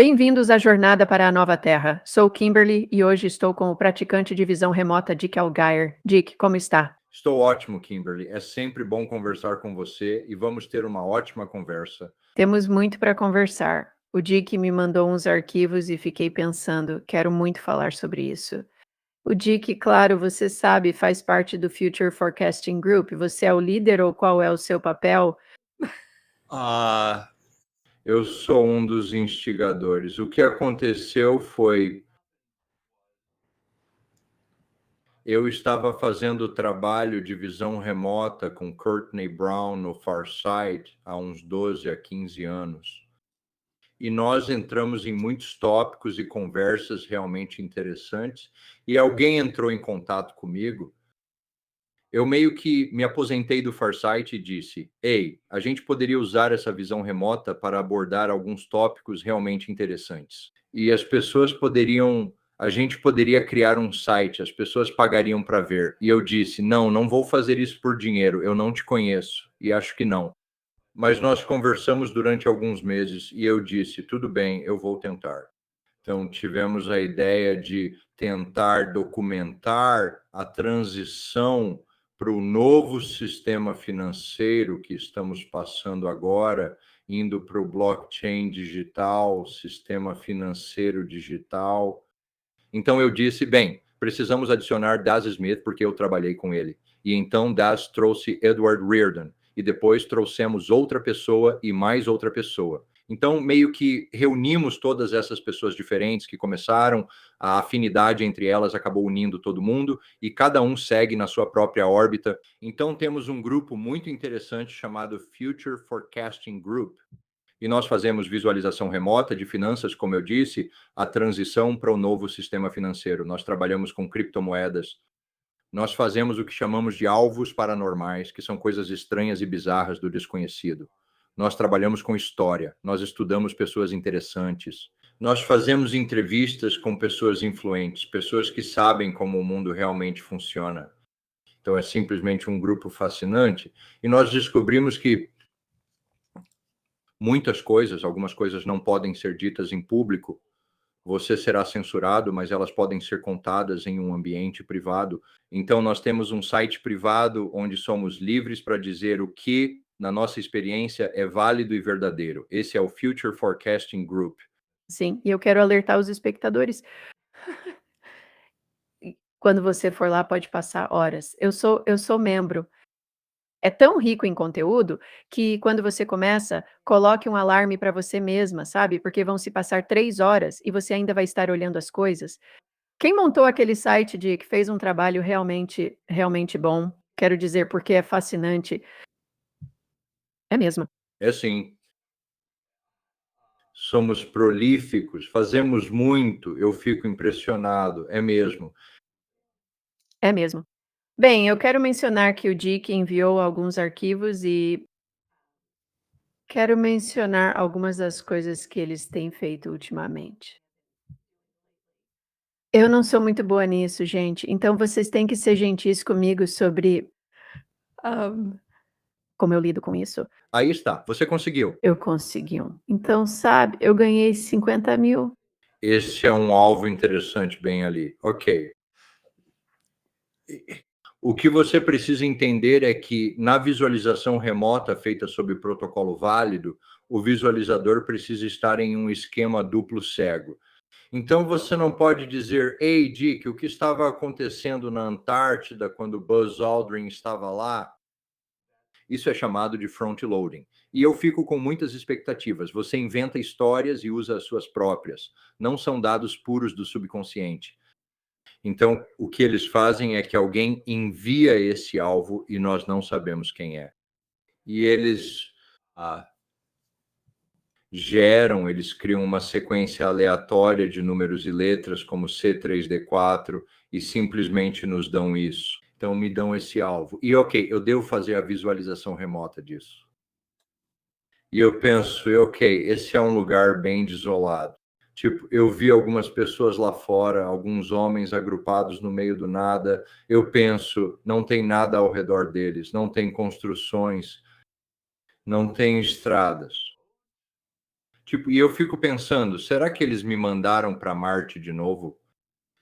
Bem-vindos à jornada para a nova Terra. Sou Kimberly e hoje estou com o praticante de visão remota Dick Algair. Dick, como está? Estou ótimo, Kimberly. É sempre bom conversar com você e vamos ter uma ótima conversa. Temos muito para conversar. O Dick me mandou uns arquivos e fiquei pensando, quero muito falar sobre isso. O Dick, claro, você sabe, faz parte do Future Forecasting Group. Você é o líder ou qual é o seu papel? Eu sou um dos instigadores. O que aconteceu foi, eu estava fazendo trabalho de visão remota com Courtney Brown no Farsight há uns 12 a 15 anos. E nós entramos em muitos tópicos e conversas realmente interessantes. E alguém entrou em contato comigo. Eu meio que me aposentei do Farsight e disse: ei, a gente poderia usar essa visão remota para abordar alguns tópicos realmente interessantes. E as pessoas a gente poderia criar um site, as pessoas pagariam para ver. E eu disse: não vou fazer isso por dinheiro, eu não te conheço e acho que não. Mas nós conversamos durante alguns meses e eu disse: tudo bem, eu vou tentar. Então, tivemos a ideia de tentar documentar a transição para o novo sistema financeiro que estamos passando agora, indo para o blockchain digital, sistema financeiro digital. Então, eu disse, bem, precisamos adicionar Das Smith, porque eu trabalhei com ele. E então, Das trouxe Edward Reardon. E depois trouxemos outra pessoa e mais outra pessoa. Então, meio que reunimos todas essas pessoas diferentes que começaram, a afinidade entre elas acabou unindo todo mundo e cada um segue na sua própria órbita. Então, temos um grupo muito interessante chamado Future Forecasting Group. E nós fazemos visualização remota de finanças, como eu disse, a transição para o novo sistema financeiro. Nós trabalhamos com criptomoedas. Nós fazemos o que chamamos de alvos paranormais, que são coisas estranhas e bizarras do desconhecido. Nós trabalhamos com história, nós estudamos pessoas interessantes. Nós fazemos entrevistas com pessoas influentes, pessoas que sabem como o mundo realmente funciona. Então é simplesmente um grupo fascinante. E nós descobrimos que muitas coisas, algumas coisas não podem ser ditas em público, você será censurado, mas elas podem ser contadas em um ambiente privado. Então, nós temos um site privado onde somos livres para dizer o que, na nossa experiência, é válido e verdadeiro. Esse é o Future Forecasting Group. Sim, e eu quero alertar os espectadores. Quando você for lá, pode passar horas. Eu sou membro. É tão rico em conteúdo que quando você começa, coloque um alarme para você mesma, sabe, porque vão se passar 3 horas e você ainda vai estar olhando as coisas. Quem montou aquele site de que fez um trabalho realmente bom, quero dizer, porque é fascinante. É mesmo, É assim, somos prolíficos, fazemos muito, eu fico impressionado, é mesmo. é mesmo. Bem, eu quero mencionar que o Dick enviou alguns arquivos e quero mencionar algumas das coisas que eles têm feito ultimamente. Eu não sou muito boa nisso, gente, então vocês têm que ser gentis comigo sobre, hã, como eu lido com isso. Aí está, você conseguiu. Eu consegui um. Então, sabe, eu ganhei 50.000. Esse é um alvo interessante bem ali. Ok. O que você precisa entender é que na visualização remota feita sob protocolo válido, o visualizador precisa estar em um esquema duplo cego. Então você não pode dizer, ei, Dick, o que estava acontecendo na Antártida quando Buzz Aldrin estava lá? Isso é chamado de front-loading. E eu fico com muitas expectativas. Você inventa histórias e usa as suas próprias. Não são dados puros do subconsciente. Então, o que eles fazem é que alguém envia esse alvo e nós não sabemos quem é. E eles eles criam uma sequência aleatória de números e letras, como C3D4, e simplesmente nos dão isso. Então, me dão esse alvo. E, ok, eu devo fazer a visualização remota disso. E eu penso, ok, esse é um lugar bem desolado. Tipo, eu vi algumas pessoas lá fora, alguns homens agrupados no meio do nada. Eu penso, não tem nada ao redor deles, não tem construções, não tem estradas. Tipo, e eu fico pensando, será que eles me mandaram para Marte de novo?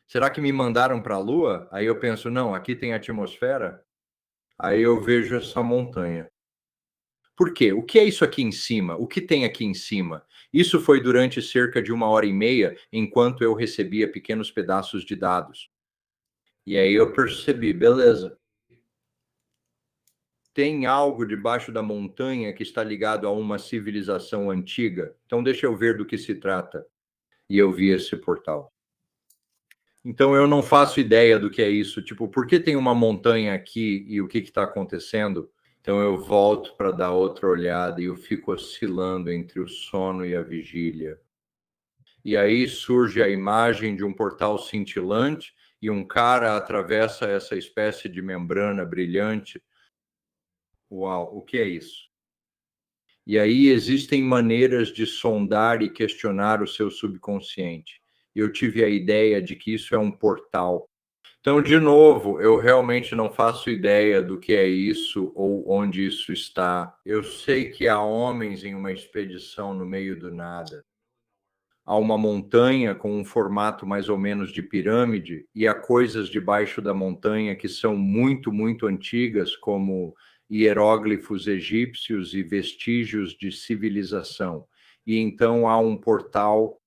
Será que me mandaram para a Lua? Aí eu penso, não, aqui tem atmosfera. Aí eu vejo essa montanha. Por quê? O que é isso aqui em cima? O que tem aqui em cima? Isso foi durante cerca de 1 hora e meia, enquanto eu recebia pequenos pedaços de dados. E aí eu percebi, beleza. Tem algo debaixo da montanha que está ligado a uma civilização antiga. Então deixa eu ver do que se trata. E eu vi esse portal. Então eu não faço ideia do que é isso. Tipo, por que tem uma montanha aqui e o que está acontecendo? Então eu volto para dar outra olhada e eu fico oscilando entre o sono e a vigília. E aí surge a imagem de um portal cintilante e um cara atravessa essa espécie de membrana brilhante. Uau, o que é isso? E aí existem maneiras de sondar e questionar o seu subconsciente. Eu tive a ideia de que isso é um portal. Então, de novo, eu realmente não faço ideia do que é isso ou onde isso está. Eu sei que há homens em uma expedição no meio do nada. Há uma montanha com um formato mais ou menos de pirâmide e há coisas debaixo da montanha que são muito, muito antigas, como hieróglifos egípcios e vestígios de civilização. E então há um portal,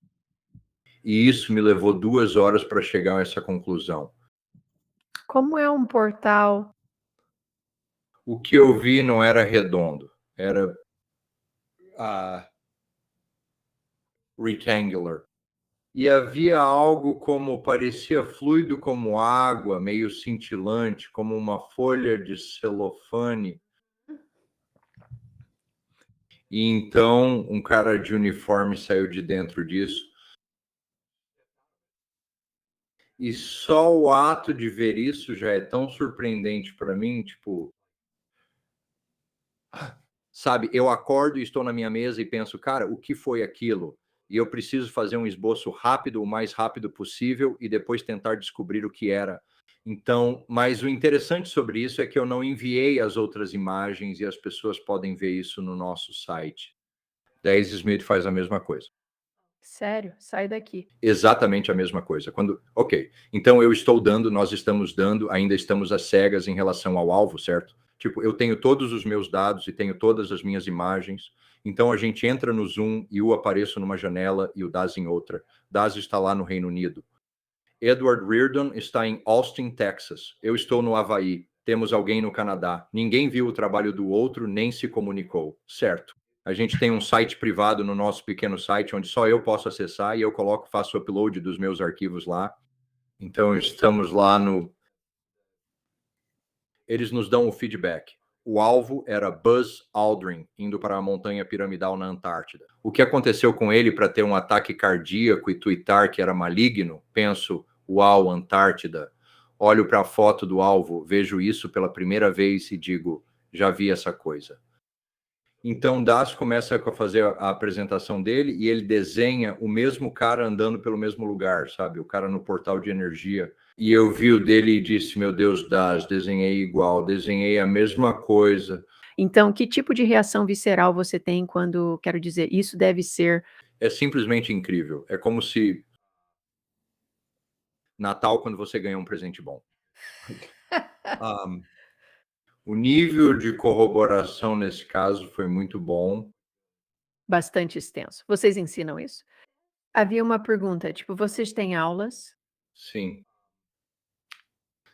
e isso me levou 2 horas para chegar a essa conclusão. Como é um portal? O que eu vi não era redondo, era rectangular. E havia algo como, parecia fluido como água, meio cintilante, como uma folha de celofane. E então um cara de uniforme saiu de dentro disso. E só o ato de ver isso já é tão surpreendente para mim, tipo, sabe, eu acordo e estou na minha mesa e penso, cara, o que foi aquilo? E eu preciso fazer um esboço rápido, o mais rápido possível, e depois tentar descobrir o que era. Então, mas o interessante sobre isso é que eu não enviei as outras imagens e as pessoas podem ver isso no nosso site. 10 Smith faz a mesma coisa. Sério? Sai daqui. Exatamente a mesma coisa. Ok, então nós estamos dando, ainda estamos às cegas em relação ao alvo, certo? Tipo, eu tenho todos os meus dados e tenho todas as minhas imagens. Então a gente entra no Zoom e eu apareço numa janela e o Daz em outra. Daz está lá no Reino Unido. Edward Reardon está em Austin, Texas. Eu estou no Havaí. Temos alguém no Canadá. Ninguém viu o trabalho do outro nem se comunicou, certo? A gente tem um site privado no nosso pequeno site onde só eu posso acessar e eu faço o upload dos meus arquivos lá. Então estamos lá no. Eles nos dão o feedback. O alvo era Buzz Aldrin, indo para a montanha piramidal na Antártida. O que aconteceu com ele para ter um ataque cardíaco e tuitar que era maligno? Penso, uau, Antártida. Olho para a foto do alvo, vejo isso pela primeira vez e digo, já vi essa coisa. Então, Das começa a fazer a apresentação dele e ele desenha o mesmo cara andando pelo mesmo lugar, sabe? O cara no portal de energia. E eu vi o dele e disse, meu Deus, Das, desenhei igual, desenhei a mesma coisa. Então, que tipo de reação visceral você tem quando, quero dizer, isso deve ser É simplesmente incrível. É como se Natal, quando você ganha um presente bom. O nível de corroboração nesse caso foi muito bom. bastante extenso? Vocês ensinam isso? Havia uma pergunta, tipo, vocês têm aulas? Sim.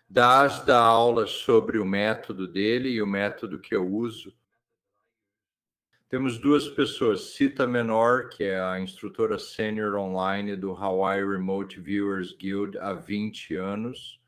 Das dá aulas sobre o método dele e o método que eu uso. Temos 2 pessoas, Cita Menor, que é a instrutora sênior online do Hawaii Remote Viewers Guild há 20 anos,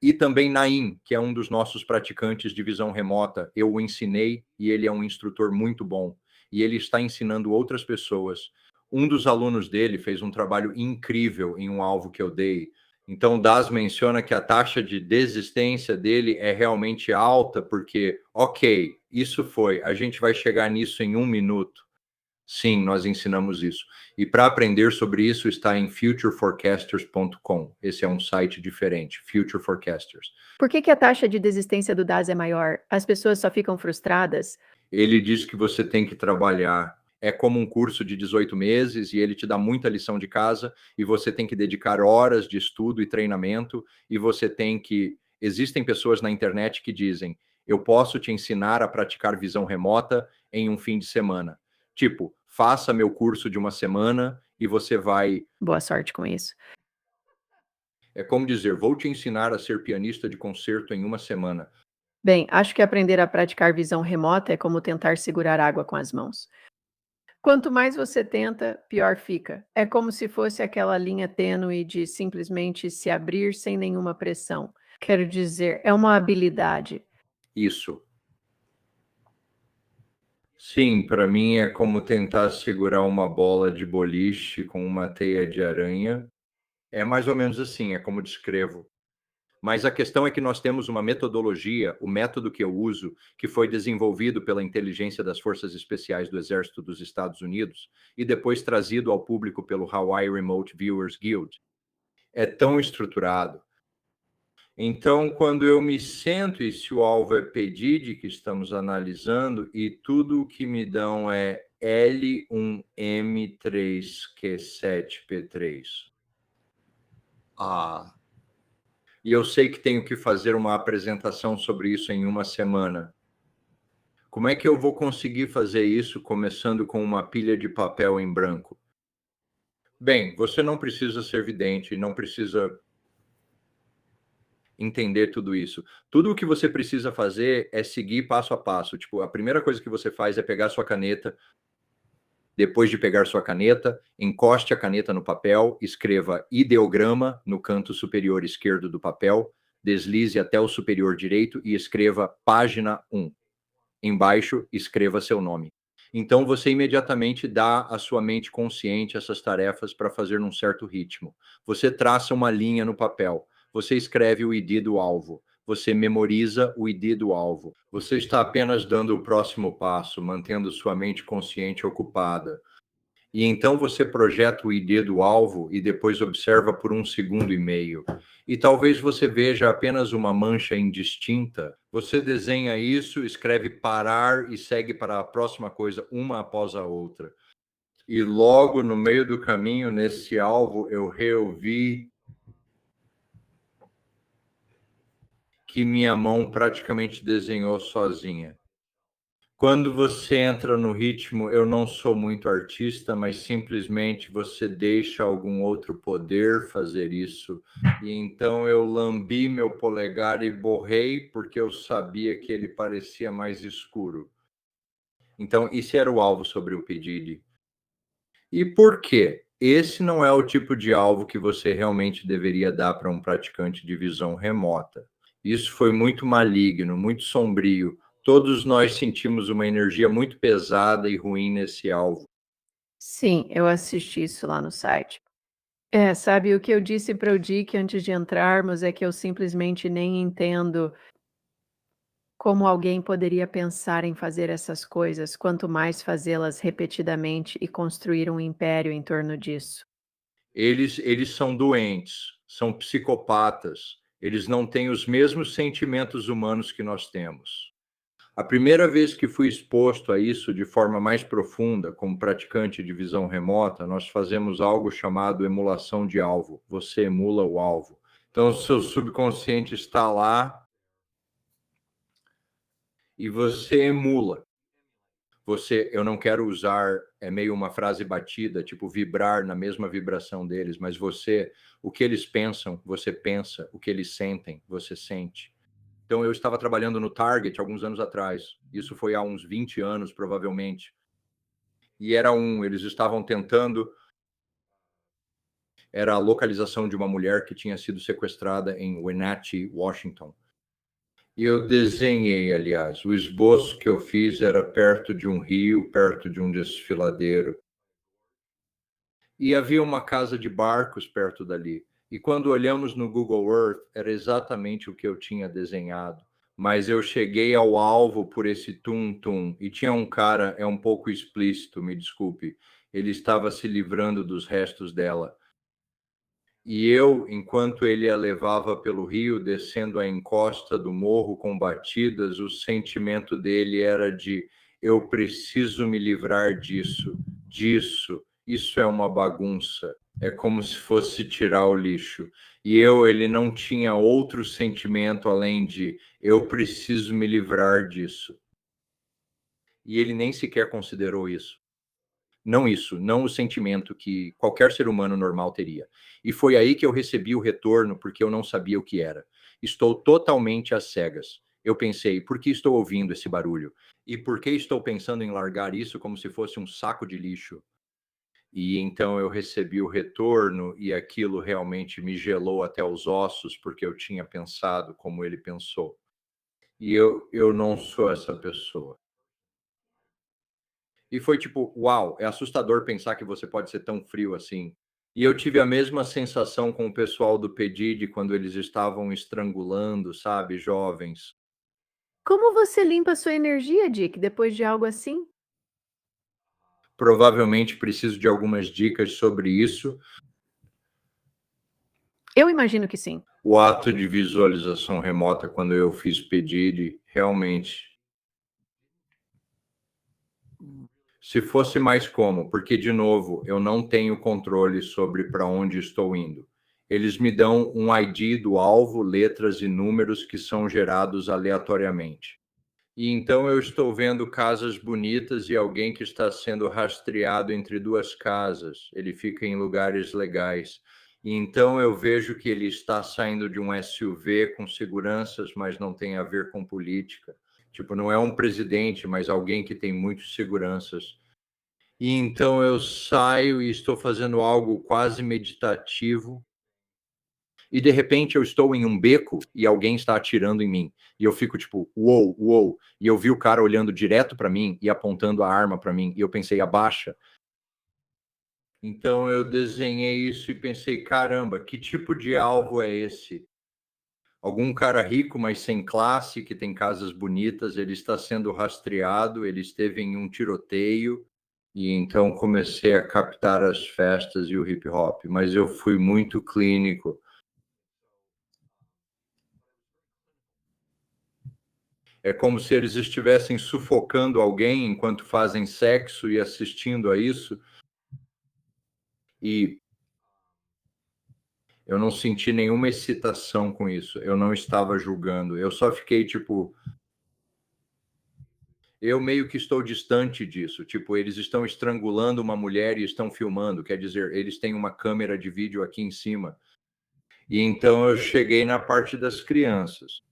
e também Naim, que é um dos nossos praticantes de visão remota. Eu o ensinei e ele é um instrutor muito bom. E ele está ensinando outras pessoas. Um dos alunos dele fez um trabalho incrível em um alvo que eu dei. Então, Das menciona que a taxa de desistência dele é realmente alta, porque, ok, isso foi, a gente vai chegar nisso em 1 minuto. Sim, nós ensinamos isso. E para aprender sobre isso está em futureforecasters.com. Esse é um site diferente, Future Forecasters. Por que a taxa de desistência do DAS é maior? As pessoas só ficam frustradas? Ele diz que você tem que trabalhar. é como um curso de 18 meses e ele te dá muita lição de casa e você tem que dedicar horas de estudo e treinamento e você tem que... Existem pessoas na internet que dizem, eu posso te ensinar a praticar visão remota em um fim de semana. Tipo, faça meu curso de uma semana e você vai... Boa sorte com isso. É como dizer, vou te ensinar a ser pianista de concerto em uma semana. Bem, acho que aprender a praticar visão remota é como tentar segurar água com as mãos. Quanto mais você tenta, pior fica. É como se fosse aquela linha tênue de simplesmente se abrir sem nenhuma pressão. Quero dizer, é uma habilidade. Isso. Sim, para mim é como tentar segurar uma bola de boliche com uma teia de aranha. É mais ou menos assim, é como descrevo. Mas a questão é que nós temos uma metodologia, o método que eu uso, que foi desenvolvido pela inteligência das Forças Especiais do Exército dos Estados Unidos e depois trazido ao público pelo Hawaii Remote Viewers Guild. É tão estruturado. Então, quando eu me sento, e se o alvo é PEDID, que estamos analisando, e tudo o que me dão é L1M3Q7P3. Ah, e eu sei que tenho que fazer uma apresentação sobre isso em uma semana. Como é que eu vou conseguir fazer isso começando com uma pilha de papel em branco? Bem, você não precisa ser vidente, não precisa entender tudo isso. Tudo o que você precisa fazer é seguir passo a passo. Tipo, a primeira coisa que você faz é pegar sua caneta. Depois de pegar sua caneta, encoste a caneta no papel, escreva ideograma no canto superior esquerdo do papel, deslize até o superior direito e escreva página 1. Embaixo, escreva seu nome. Então, você imediatamente dá à sua mente consciente essas tarefas para fazer num certo ritmo. Você traça uma linha no papel. Você escreve o ID do alvo. Você memoriza o ID do alvo. Você está apenas dando o próximo passo, mantendo sua mente consciente ocupada. E então você projeta o ID do alvo e depois observa por 1,5 segundos. E talvez você veja apenas uma mancha indistinta. Você desenha isso, escreve parar e segue para a próxima coisa, uma após a outra. E logo no meio do caminho, nesse alvo, eu reouvi que minha mão praticamente desenhou sozinha. Quando você entra no ritmo, eu não sou muito artista, mas simplesmente você deixa algum outro poder fazer isso. E então eu lambi meu polegar e borrei, porque eu sabia que ele parecia mais escuro. Então, esse era o alvo sobre o pedido. E por quê? Esse não é o tipo de alvo que você realmente deveria dar para um praticante de visão remota. Isso foi muito maligno, muito sombrio. Todos nós sentimos uma energia muito pesada e ruim nesse alvo. Sim, eu assisti isso lá no site. É, sabe, o que eu disse para o Dick antes de entrarmos é que eu simplesmente nem entendo como alguém poderia pensar em fazer essas coisas, quanto mais fazê-las repetidamente e construir um império em torno disso. Eles são doentes, são psicopatas, eles não têm os mesmos sentimentos humanos que nós temos. A primeira vez que fui exposto a isso de forma mais profunda, como praticante de visão remota, nós fazemos algo chamado emulação de alvo. Você emula o alvo. Então, o seu subconsciente está lá e você emula. Eu não quero usar, é meio uma frase batida, tipo vibrar na mesma vibração deles, mas o que eles pensam, você pensa, o que eles sentem, você sente. Então, eu estava trabalhando no Target alguns anos atrás. Isso foi há uns 20 anos, provavelmente. E eles estavam tentando, era a localização de uma mulher que tinha sido sequestrada em Wenatchee, Washington. E eu desenhei, aliás, o esboço que eu fiz era perto de um rio, perto de um desfiladeiro. E havia uma casa de barcos perto dali. E quando olhamos no Google Earth, era exatamente o que eu tinha desenhado. Mas eu cheguei ao alvo por esse tum-tum. E tinha um cara, é um pouco explícito, me desculpe. Ele estava se livrando dos restos dela. E eu, enquanto ele a levava pelo rio, descendo a encosta do morro com batidas, o sentimento dele era de eu preciso me livrar disso. Isso é uma bagunça. É como se fosse tirar o lixo. E ele não tinha outro sentimento além de eu preciso me livrar disso. E ele nem sequer considerou isso. Não isso, não o sentimento que qualquer ser humano normal teria. E foi aí que eu recebi o retorno, porque eu não sabia o que era. Estou totalmente às cegas. Eu pensei, por que estou ouvindo esse barulho? E por que estou pensando em largar isso como se fosse um saco de lixo? E então eu recebi o retorno e aquilo realmente me gelou até os ossos, porque eu tinha pensado como ele pensou. E eu não sou essa pessoa. E foi tipo, uau, é assustador pensar que você pode ser tão frio assim. E eu tive a mesma sensação com o pessoal do Pedide quando eles estavam estrangulando, sabe, jovens. Como você limpa sua energia, Dick, depois de algo assim? Provavelmente preciso de algumas dicas sobre isso. Eu imagino que sim. O ato de visualização remota, quando eu fiz Pedide, realmente. Se fosse mais como, porque, de novo, eu não tenho controle sobre para onde estou indo. Eles me dão um ID do alvo, letras e números que são gerados aleatoriamente. E então eu estou vendo casas bonitas e alguém que está sendo rastreado entre duas casas. Ele fica em lugares legais. E então eu vejo que ele está saindo de um SUV com seguranças, mas não tem a ver com política. Tipo, não é um presidente, mas alguém que tem muitas seguranças. E então eu saio e estou fazendo algo quase meditativo. E de repente eu estou em um beco e alguém está atirando em mim. E eu fico tipo, uou, uou. E eu vi o cara olhando direto para mim e apontando a arma para mim. E eu pensei, abaixa. Então eu desenhei isso e pensei, caramba, que tipo de alvo é esse? Algum cara rico, mas sem classe, que tem casas bonitas, ele está sendo rastreado, ele esteve em um tiroteio. E então comecei a captar as festas e o hip hop, mas eu fui muito clínico. É como se eles estivessem sufocando alguém enquanto fazem sexo e assistindo a isso. E eu não senti nenhuma excitação com isso. Eu não estava julgando. Eu só fiquei tipo. Eu meio que estou distante disso. Tipo, eles estão estrangulando uma mulher e estão filmando. Quer dizer, eles têm uma câmera de vídeo aqui em cima. E então eu cheguei na parte das crianças.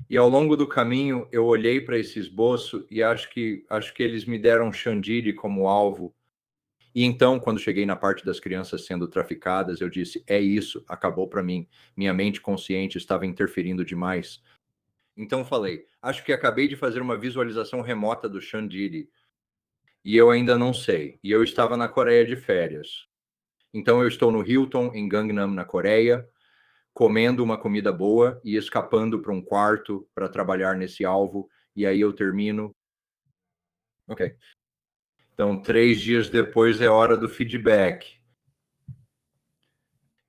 E ao longo do caminho eu olhei para esse esboço e acho que eles me deram Xandiri como alvo. E então, quando cheguei na parte das crianças sendo traficadas, eu disse: é isso, acabou para mim. Minha mente consciente estava interferindo demais. Então falei: acho que acabei de fazer uma visualização remota do Xandiri. E eu ainda não sei. E eu estava na Coreia de férias. Então eu estou no Hilton, em Gangnam, na Coreia, comendo uma comida boa e escapando para um quarto para trabalhar nesse alvo. E aí eu termino. Ok. Então, 3 dias depois é hora do feedback.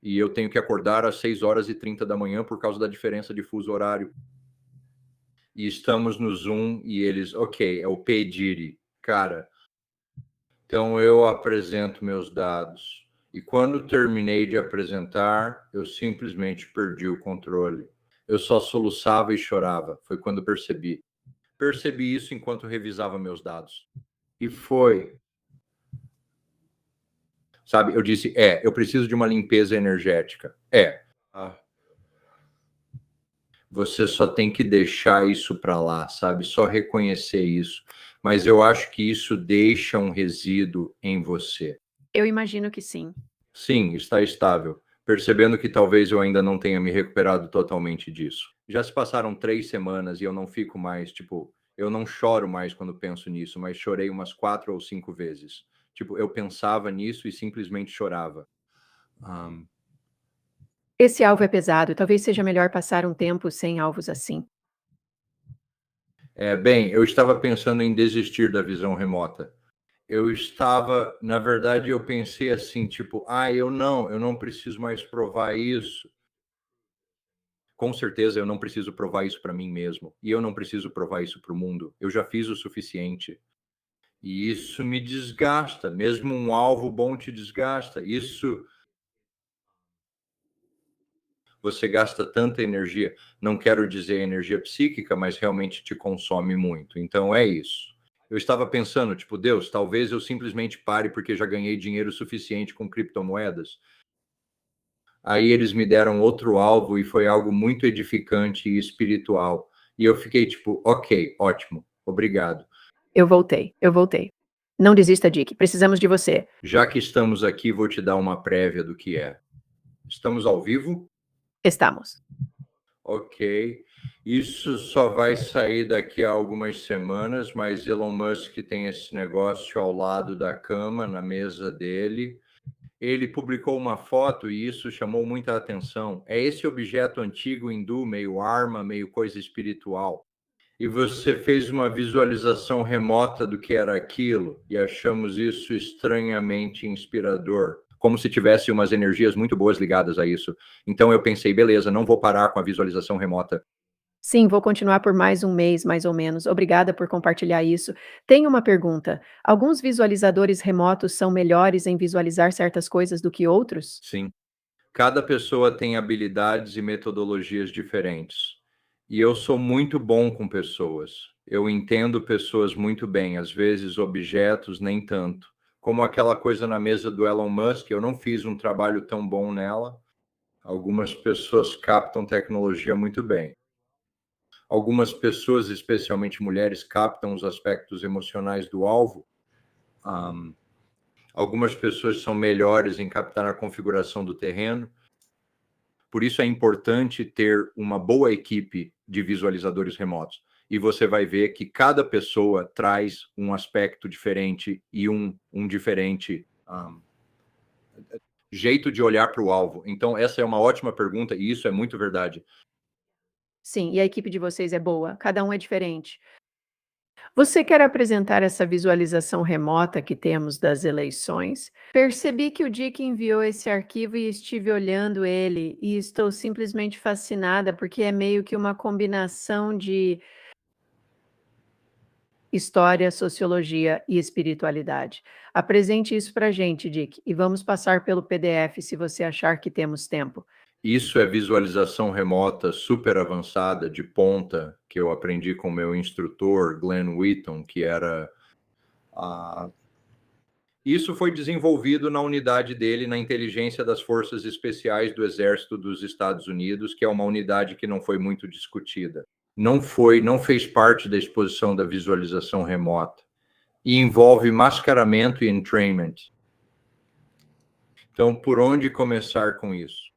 E eu tenho que acordar às 6h30 da manhã por causa da diferença de fuso horário. E estamos no Zoom e eles, ok, é o Pediri. Cara, então eu apresento meus dados. E quando terminei de apresentar, eu simplesmente perdi o controle. Eu só soluçava e chorava. Foi quando percebi. Percebi isso enquanto revisava meus dados. E foi. Sabe, eu disse, eu preciso de uma limpeza energética. Você só tem que deixar isso para lá, sabe? Só reconhecer isso. Mas eu acho que isso deixa um resíduo em você. Eu imagino que sim. Sim, está estável. Percebendo que talvez eu ainda não tenha me recuperado totalmente disso. Já se passaram 3 semanas e eu não fico mais, tipo, eu não choro mais quando penso nisso, mas chorei umas 4 ou 5 vezes. Tipo, eu pensava nisso e simplesmente chorava. Esse alvo é pesado, talvez seja melhor passar um tempo sem alvos assim. Bem, eu estava pensando em desistir da visão remota. Na verdade, eu pensei assim, tipo, eu não preciso mais provar isso. Com certeza eu não preciso provar isso para mim mesmo. E eu não preciso provar isso para o mundo. Eu já fiz o suficiente. E isso me desgasta. Mesmo um alvo bom te desgasta. Isso... Você gasta tanta energia. Não quero dizer energia psíquica, mas realmente te consome muito. Então é isso. Eu estava pensando, tipo, Deus, talvez eu simplesmente pare porque já ganhei dinheiro suficiente com criptomoedas. Aí eles me deram outro alvo e foi algo muito edificante e espiritual. E eu fiquei tipo, ok, ótimo, obrigado. Eu voltei, eu voltei. Não desista, Dick. Precisamos de você. Já que estamos aqui, vou te dar uma prévia do que é. Estamos ao vivo? Estamos. Ok. Isso só vai sair daqui a algumas semanas, mas Elon Musk tem esse negócio ao lado da cama, na mesa dele. Ele publicou uma foto e isso chamou muita atenção. É esse objeto antigo hindu, meio arma, meio coisa espiritual. E você fez uma visualização remota do que era aquilo e achamos isso estranhamente inspirador, como se tivesse umas energias muito boas ligadas a isso. Então eu pensei, beleza, não vou parar com a visualização remota. Sim, vou continuar por mais um mês, mais ou menos. Obrigada por compartilhar isso. Tenho uma pergunta. Alguns visualizadores remotos são melhores em visualizar certas coisas do que outros? Sim. Cada pessoa tem habilidades e metodologias diferentes. E eu sou muito bom com pessoas. Eu entendo pessoas muito bem, às vezes objetos nem tanto. Como aquela coisa na mesa do Elon Musk, eu não fiz um trabalho tão bom nela. Algumas pessoas captam tecnologia muito bem. Algumas pessoas, especialmente mulheres, captam os aspectos emocionais do alvo. Algumas pessoas são melhores em captar a configuração do terreno. Por isso é importante ter uma boa equipe de visualizadores remotos. E você vai ver que cada pessoa traz um aspecto diferente e um diferente jeito de olhar para o alvo. Então, essa é uma ótima pergunta e isso é muito verdade. Sim, e a equipe de vocês é boa, cada um é diferente. Você quer apresentar essa visualização remota que temos das eleições? Percebi que o Dick enviou esse arquivo e estive olhando ele e estou simplesmente fascinada porque é meio que uma combinação de história, sociologia e espiritualidade. Apresente isso para a gente, Dick, e vamos passar pelo PDF se você achar que temos tempo. Isso é visualização remota super avançada, de ponta, que eu aprendi com meu instrutor, Glenn Wheaton, que era... Isso foi desenvolvido na unidade dele, na inteligência das Forças Especiais do Exército dos Estados Unidos, que é uma unidade que não foi muito discutida. Não fez parte da exposição da visualização remota. E envolve mascaramento e entrainment. Então, por onde começar com isso?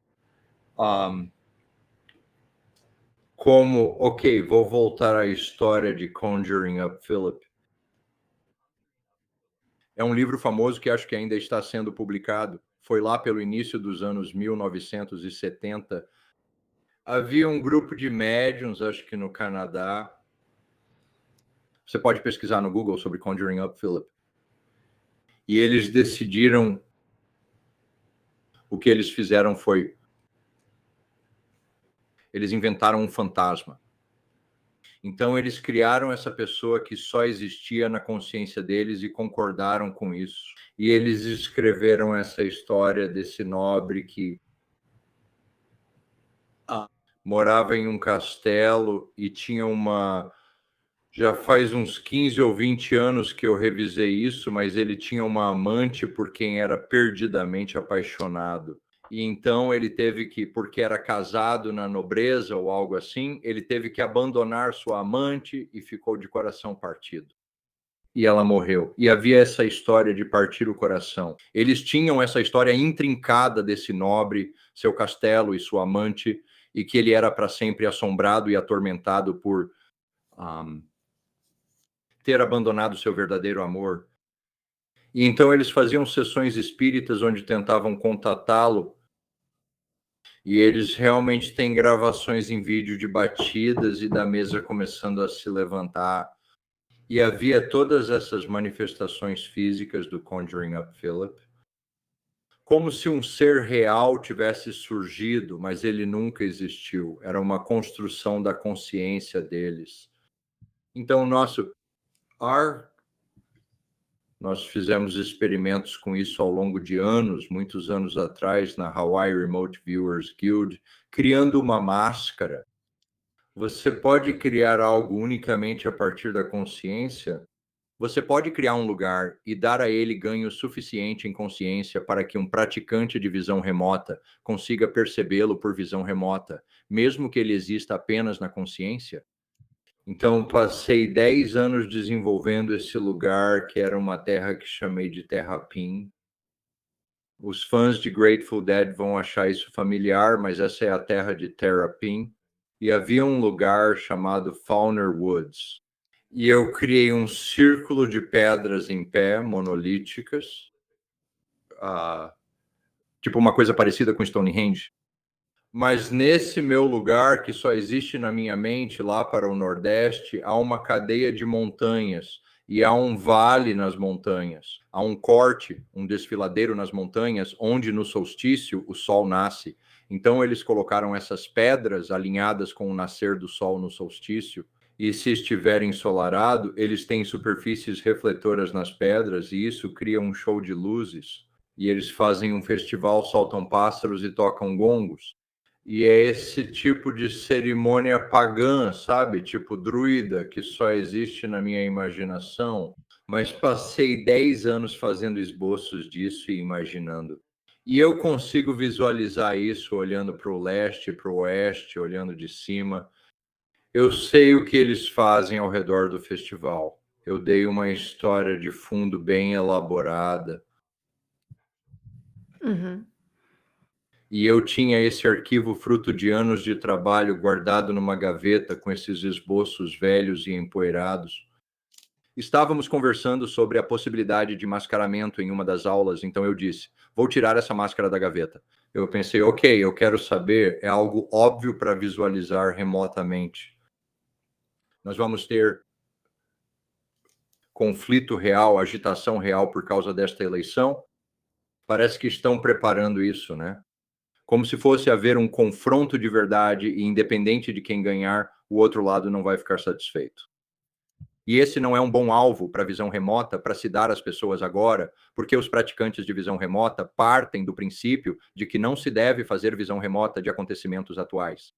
Ok, vou voltar à história de Conjuring Up Philip. É um livro famoso que acho que ainda está sendo publicado. Foi lá pelo início dos anos 1970. Havia um grupo de médiuns, acho que no Canadá. Você pode pesquisar no Google sobre Conjuring Up Philip. E eles decidiram... O que eles fizeram foi... Eles inventaram um fantasma. Então, eles criaram essa pessoa que só existia na consciência deles e concordaram com isso. E eles escreveram essa história desse nobre que morava em um castelo e tinha uma... Já faz uns 15 ou 20 anos que eu revisei isso, mas ele tinha uma amante por quem era perdidamente apaixonado. E então ele teve que, porque era casado na nobreza ou algo assim, ele teve que abandonar sua amante e ficou de coração partido. E ela morreu. E havia essa história de partir o coração. Eles tinham essa história intrincada desse nobre, seu castelo e sua amante, e que ele era para sempre assombrado e atormentado por ter abandonado seu verdadeiro amor. E então eles faziam sessões espíritas onde tentavam contatá-lo. E eles realmente têm gravações em vídeo de batidas e da mesa começando a se levantar. E havia todas essas manifestações físicas do Conjuring Up Philip. como se um ser real tivesse surgido, mas ele nunca existiu. Era uma construção da consciência deles. Então, o nosso ar, nós fizemos experimentos com isso ao longo de anos, muitos anos atrás, na Hawaii Remote Viewers Guild, criando uma máscara. Você pode criar algo unicamente a partir da consciência. Você pode criar um lugar e dar a ele ganho suficiente em consciência para que um praticante de visão remota consiga percebê-lo por visão remota, mesmo que ele exista apenas na consciência? Então, passei 10 anos desenvolvendo esse lugar, que era uma terra que chamei de Terra Pin. Os fãs de Grateful Dead vão achar isso familiar, mas essa é a terra de Terrapin. E havia um lugar chamado Fauner Woods. E eu criei um círculo de pedras em pé, monolíticas, tipo uma coisa parecida com Stonehenge. Mas nesse meu lugar, que só existe na minha mente, lá para o Nordeste, há uma cadeia de montanhas e há um vale nas montanhas. Há um corte, um desfiladeiro nas montanhas, onde no solstício o sol nasce. Então eles colocaram essas pedras alinhadas com o nascer do sol no solstício. E se estiver ensolarado, eles têm superfícies refletoras nas pedras e isso cria um show de luzes. E eles fazem um festival, soltam pássaros e tocam gongos. E é esse tipo de cerimônia pagã, sabe? Tipo druida, que só existe na minha imaginação. Mas passei 10 anos fazendo esboços disso e imaginando. E eu consigo visualizar isso olhando para o leste, para o oeste, olhando de cima. Eu sei o que eles fazem ao redor do festival. Eu dei uma história de fundo bem elaborada. Uhum. E eu tinha esse arquivo fruto de anos de trabalho guardado numa gaveta com esses esboços velhos e empoeirados. Estávamos conversando sobre a possibilidade de mascaramento em uma das aulas, então eu disse: vou tirar essa máscara da gaveta. Eu pensei, ok, eu quero saber, é algo óbvio para visualizar remotamente. Nós vamos ter conflito real, agitação real por causa desta eleição. Parece que estão preparando isso, né? Como se fosse haver um confronto de verdade e independente de quem ganhar, o outro lado não vai ficar satisfeito. E esse não é um bom alvo para visão remota para se dar às pessoas agora, porque os praticantes de visão remota partem do princípio de que não se deve fazer visão remota de acontecimentos atuais.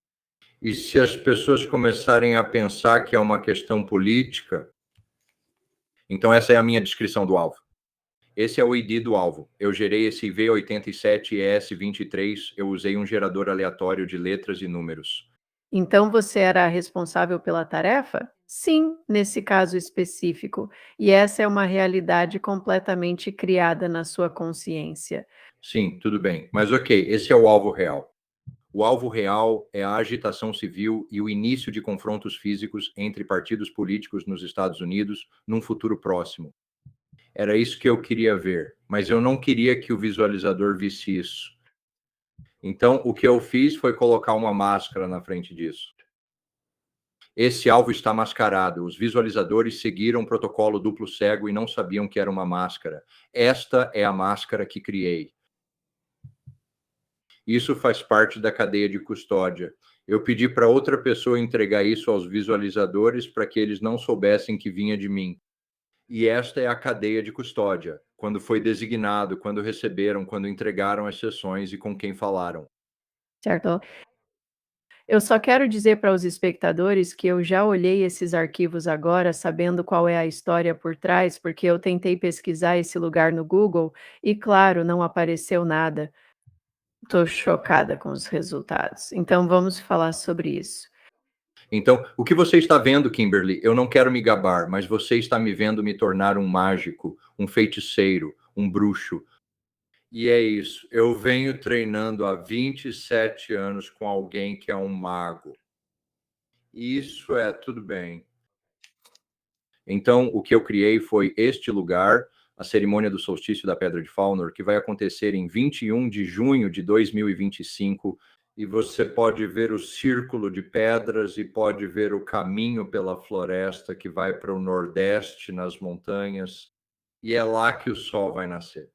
E se as pessoas começarem a pensar que é uma questão política, então essa é a minha descrição do alvo. Esse é o ID do alvo. Eu gerei esse V87ES23, eu usei um gerador aleatório de letras e números. Então você era responsável pela tarefa? Sim, nesse caso específico. E essa é uma realidade completamente criada na sua consciência. Sim, tudo bem. Mas ok, esse é o alvo real. O alvo real é a agitação civil e o início de confrontos físicos entre partidos políticos nos Estados Unidos num futuro próximo. Era isso que eu queria ver, mas eu não queria que o visualizador visse isso. Então, o que eu fiz foi colocar uma máscara na frente disso. Esse alvo está mascarado. Os visualizadores seguiram o protocolo duplo cego e não sabiam que era uma máscara. Esta é a máscara que criei. Isso faz parte da cadeia de custódia. Eu pedi para outra pessoa entregar isso aos visualizadores para que eles não soubessem que vinha de mim. E esta é a cadeia de custódia, quando foi designado, quando receberam, quando entregaram as sessões e com quem falaram. Certo? Eu só quero dizer para os espectadores que eu já olhei esses arquivos agora, sabendo qual é a história por trás, porque eu tentei pesquisar esse lugar no Google e, claro, não apareceu nada. Estou chocada com os resultados. Então vamos falar sobre isso. Então, o que você está vendo, Kimberly, eu não quero me gabar, mas você está me vendo me tornar um mágico, um feiticeiro, um bruxo. E é isso. Eu venho treinando há 27 anos com alguém que é um mago. Isso é tudo bem. Então, o que eu criei foi este lugar, a cerimônia do solstício da Pedra de Faunor, que vai acontecer em 21 de junho de 2025, e você pode ver o círculo de pedras e pode ver o caminho pela floresta que vai para o nordeste, nas montanhas, e é lá que o sol vai nascer.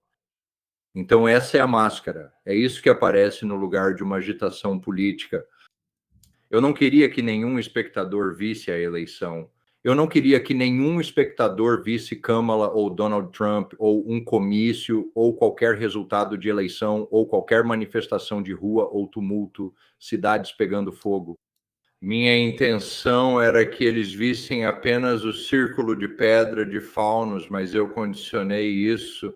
Então essa é a máscara, é isso que aparece no lugar de uma agitação política. Eu não queria que nenhum espectador visse a eleição. Eu não queria que nenhum espectador visse Kamala ou Donald Trump ou um comício ou qualquer resultado de eleição ou qualquer manifestação de rua ou tumulto, cidades pegando fogo. Minha intenção era que eles vissem apenas o círculo de pedra de faunos, mas eu condicionei isso.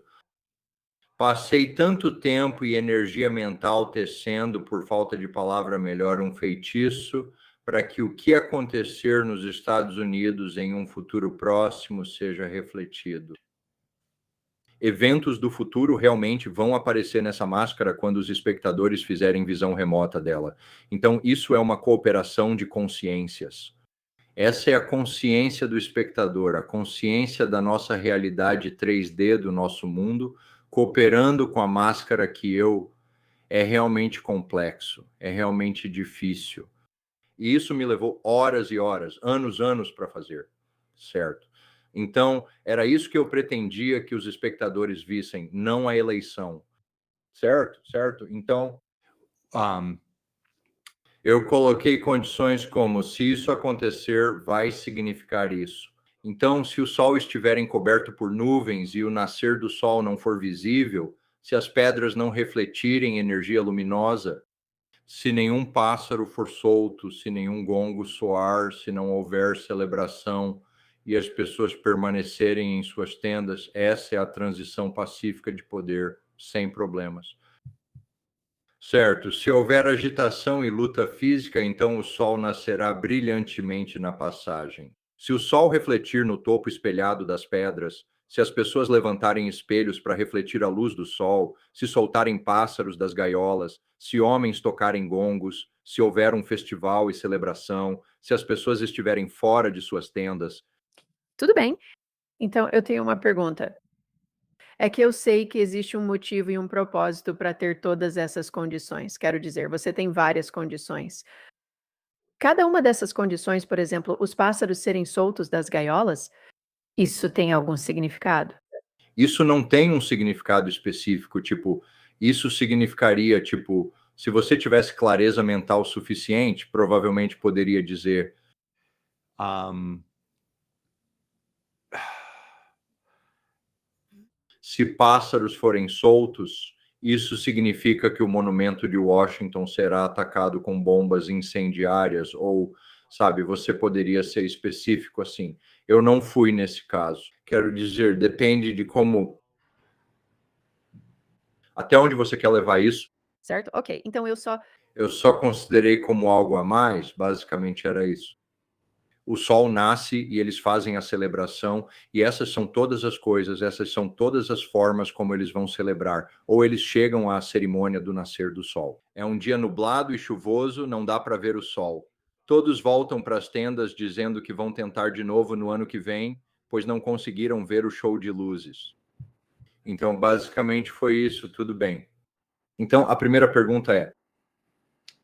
Passei tanto tempo e energia mental tecendo, por falta de palavra melhor, um feitiço para que o que acontecer nos Estados Unidos em um futuro próximo seja refletido. Eventos do futuro realmente vão aparecer nessa máscara quando os espectadores fizerem visão remota dela. Então, isso é uma cooperação de consciências. Essa é a consciência do espectador, a consciência da nossa realidade 3D do nosso mundo, cooperando com a máscara que eu é realmente complexo, é realmente difícil. E isso me levou horas e horas, anos para fazer, certo? Então, era isso que eu pretendia que os espectadores vissem, não a eleição, certo? Então, eu coloquei condições como: se isso acontecer, vai significar isso. Então, se o sol estiver encoberto por nuvens e o nascer do sol não for visível, se as pedras não refletirem energia luminosa, se nenhum pássaro for solto, se nenhum gongo soar, se não houver celebração e as pessoas permanecerem em suas tendas, essa é a transição pacífica de poder, sem problemas. Certo, se houver agitação e luta física, então o sol nascerá brilhantemente na passagem. Se o sol refletir no topo espelhado das pedras, se as pessoas levantarem espelhos para refletir a luz do sol, se soltarem pássaros das gaiolas, se homens tocarem gongos, se houver um festival e celebração, se as pessoas estiverem fora de suas tendas. Tudo bem. Então eu tenho uma pergunta. É que eu sei que existe um motivo e um propósito para ter todas essas condições. Quero dizer, você tem várias condições. Cada uma dessas condições, por exemplo, os pássaros serem soltos das gaiolas, isso tem algum significado? Isso não tem um significado específico, tipo, isso significaria, tipo, se você tivesse clareza mental suficiente, provavelmente poderia dizer, se pássaros forem soltos, isso significa que o monumento de Washington será atacado com bombas incendiárias, ou, sabe, você poderia ser específico assim. Eu não fui nesse caso. Quero dizer, depende de como, até onde você quer levar isso. Certo? Ok, então Eu só considerei como algo a mais, basicamente era isso. O sol nasce e eles fazem a celebração, e essas são todas as coisas, essas são todas as formas como eles vão celebrar, ou eles chegam à cerimônia do nascer do sol. É um dia nublado e chuvoso, não dá para ver o sol. Todos voltam para as tendas dizendo que vão tentar de novo no ano que vem, pois não conseguiram ver o show de luzes. Então, basicamente foi isso, tudo bem. Então, a primeira pergunta é: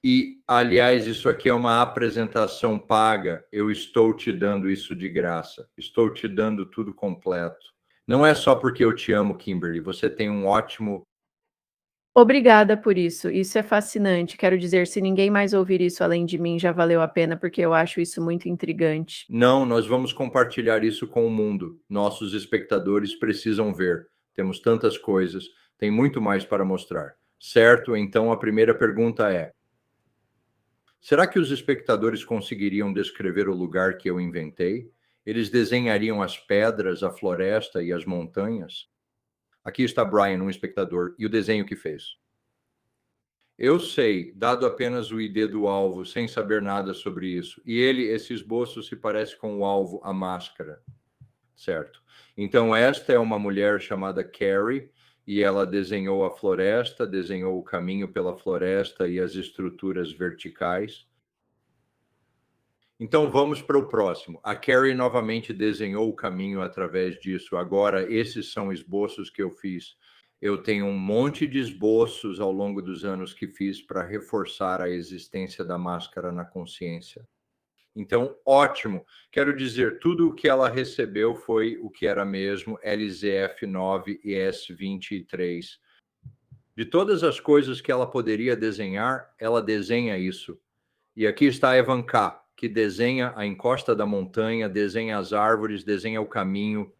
e, aliás, isso aqui é uma apresentação paga, eu estou te dando isso de graça, estou te dando tudo completo. Não é só porque eu te amo, Kimberly, você tem um ótimo. Obrigada por isso, isso é fascinante. Quero dizer, se ninguém mais ouvir isso além de mim, já valeu a pena, porque eu acho isso muito intrigante. Não, nós vamos compartilhar isso com o mundo. Nossos espectadores precisam ver. Temos tantas coisas, tem muito mais para mostrar. Certo? Então a primeira pergunta é: será que os espectadores conseguiriam descrever o lugar que eu inventei? Eles desenhariam as pedras, a floresta e as montanhas? Aqui está Brian, um espectador, e o desenho que fez. Eu sei, dado apenas o ID do alvo, sem saber nada sobre isso. E esse esboço se parece com o alvo, a máscara, certo? Então, esta é uma mulher chamada Carrie, e ela desenhou a floresta, desenhou o caminho pela floresta e as estruturas verticais. Então vamos para o próximo. A Carrie novamente desenhou o caminho através disso. Agora, esses são esboços que eu fiz. Eu tenho um monte de esboços ao longo dos anos que fiz para reforçar a existência da máscara na consciência. Então, ótimo. Quero dizer, tudo o que ela recebeu foi o que era mesmo, LZF9 e S23. De todas as coisas que ela poderia desenhar, ela desenha isso. E aqui está Evan K., que desenha a encosta da montanha, desenha as árvores, desenha o caminho.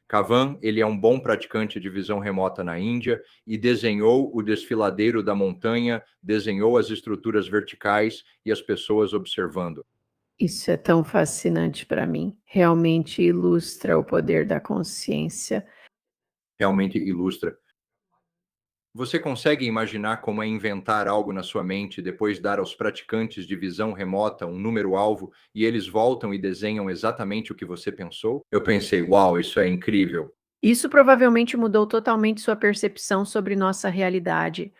Kavan, ele é um bom praticante de visão remota na Índia e desenhou o desfiladeiro da montanha, desenhou as estruturas verticais e as pessoas observando. Isso é tão fascinante para mim. Realmente ilustra o poder da consciência. Realmente ilustra. Você consegue imaginar como é inventar algo na sua mente e depois dar aos praticantes de visão remota um número-alvo e eles voltam e desenham exatamente o que você pensou? Eu pensei, uau, isso é incrível. Isso provavelmente mudou totalmente sua percepção sobre nossa realidade.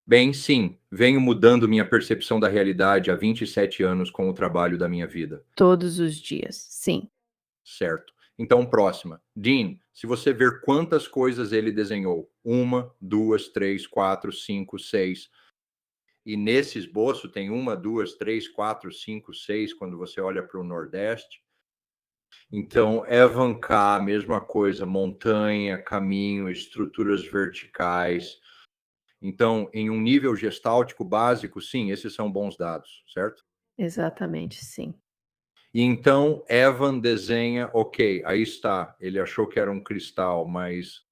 Bem, sim, venho mudando minha percepção da realidade há 27 anos com o trabalho da minha vida. Todos os dias, sim. Certo. Então, próxima. Dean, se você ver quantas coisas ele desenhou, 1, 2, 3, 4, 5, 6. E nesse esboço tem 1, 2, 3, 4, 5, 6, quando você olha para o Nordeste. Então, Evan K., mesma coisa, montanha, caminho, estruturas verticais. Então, em um nível gestáltico básico, sim, esses são bons dados, certo? Exatamente, sim. E então Evan desenha, ok, aí está. Ele achou que era um cristal, mas,